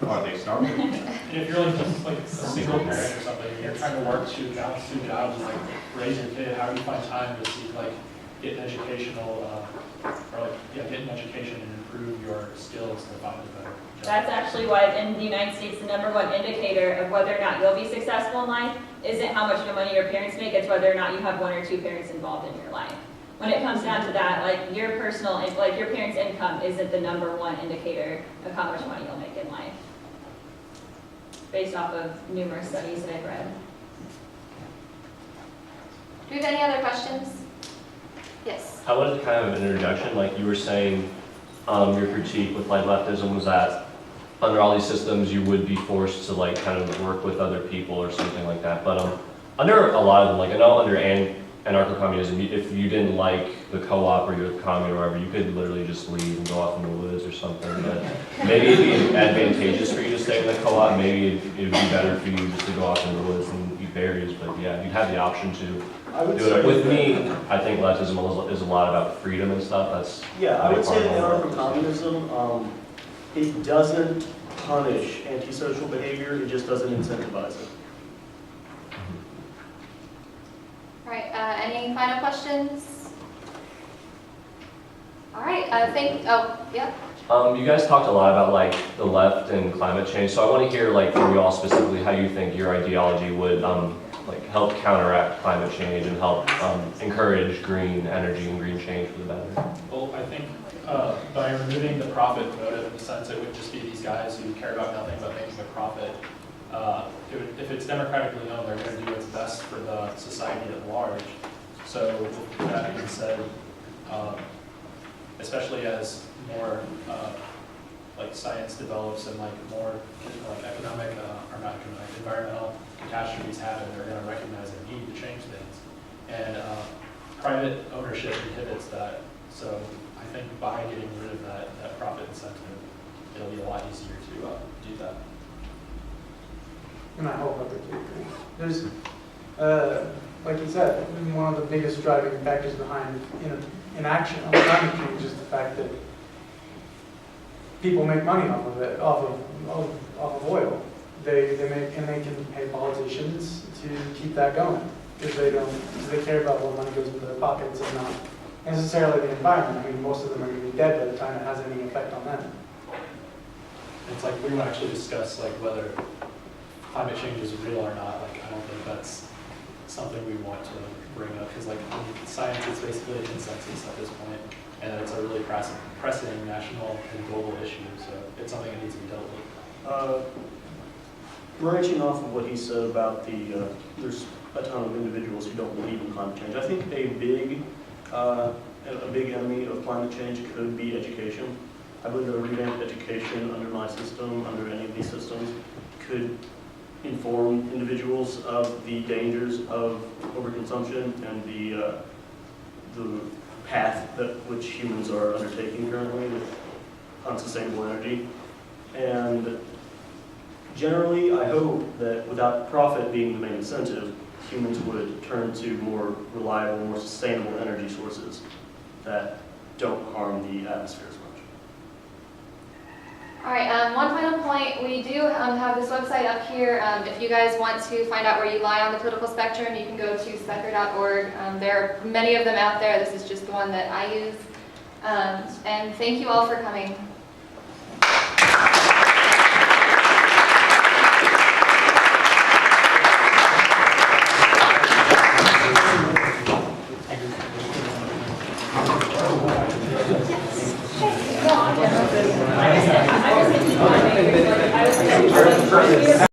Are they starving? And if you're like a single parent or something, you're trying to work two jobs, and like raise your kid, how do you find time to see, like get an educational, or like, yeah, get an education and improve your skills to find a better job? That's actually why in the United States, the #1 indicator of whether or not you'll be successful in life isn't how much money your parents make, it's whether or not you have 1 or 2 parents involved in your life. When it comes down to that, like your personal, like your parents' income isn't the #1 indicator of how much money you'll make in life, based off of numerous studies that I've read. Do we have any other questions? Yes. I wanted kind of an introduction, like you were saying, your critique with like leftism was that under all these systems you would be forced to like kind of work with other people or something like that. But under a lot of them, like I know under anarcho-communism, if you didn't like the co-op or your commune or whatever, you could literally just leave and go off in the woods or something. But maybe it'd be advantageous for you to stay in the co-op. Maybe it'd be better for you just to go off in the woods and eat berries. But yeah, you'd have the option to do it. With me, I think leftism is a lot about freedom and stuff. That's I would say that anarcho-communism, it doesn't punish antisocial behavior, it just doesn't incentivize it. All right, any final questions? All right, You guys talked a lot about like the left and climate change, so I want to hear like from you all specifically how you think your ideology would like help counteract climate change and help encourage green energy and green change for the better. Well, I think by removing the profit motive, in the sense it would just be these guys who care about nothing but making a profit. If it's democratically owned, they're going to do what's best for the society at large. So with that being said, especially as more like science develops and like more like economic or not economic, environmental catastrophes happen, they're going to recognize the need to change things. And private ownership inhibits that. So I think by getting rid of that profit incentive, it'll be a lot easier to do that. And I hope other people agree. There's, like you said, one of the biggest driving factors behind inaction on climate change is the fact that people make money off of it, off of oil. They can pay politicians to keep that going because they care about what money goes into their pockets and not necessarily the environment. I mean, most of them are going to be dead by the time it has any effect on them. It's like we want to actually discuss like whether climate change is real or not. Like I don't think that's something we want to bring up because like in science is basically a consensus at this point, and it's a really pressing national and global issue. So it's something that needs to be dealt with. Branching off of what he said about there's a ton of individuals who don't believe in climate change. I think a big enemy of climate change could be education. I believe that a revamped education under my system, under any of these systems, could inform individuals of the dangers of overconsumption and the path which humans are undertaking currently with unsustainable energy. And generally, I hope that without profit being the main incentive, humans would turn to more reliable, more sustainable energy sources that don't harm the atmosphere as much. All right, one final point. We do have this website up here. If you guys want to find out where you lie on the political spectrum, you can go to specker.org. There are many of them out there. This is just the one that I use. And thank you all for coming.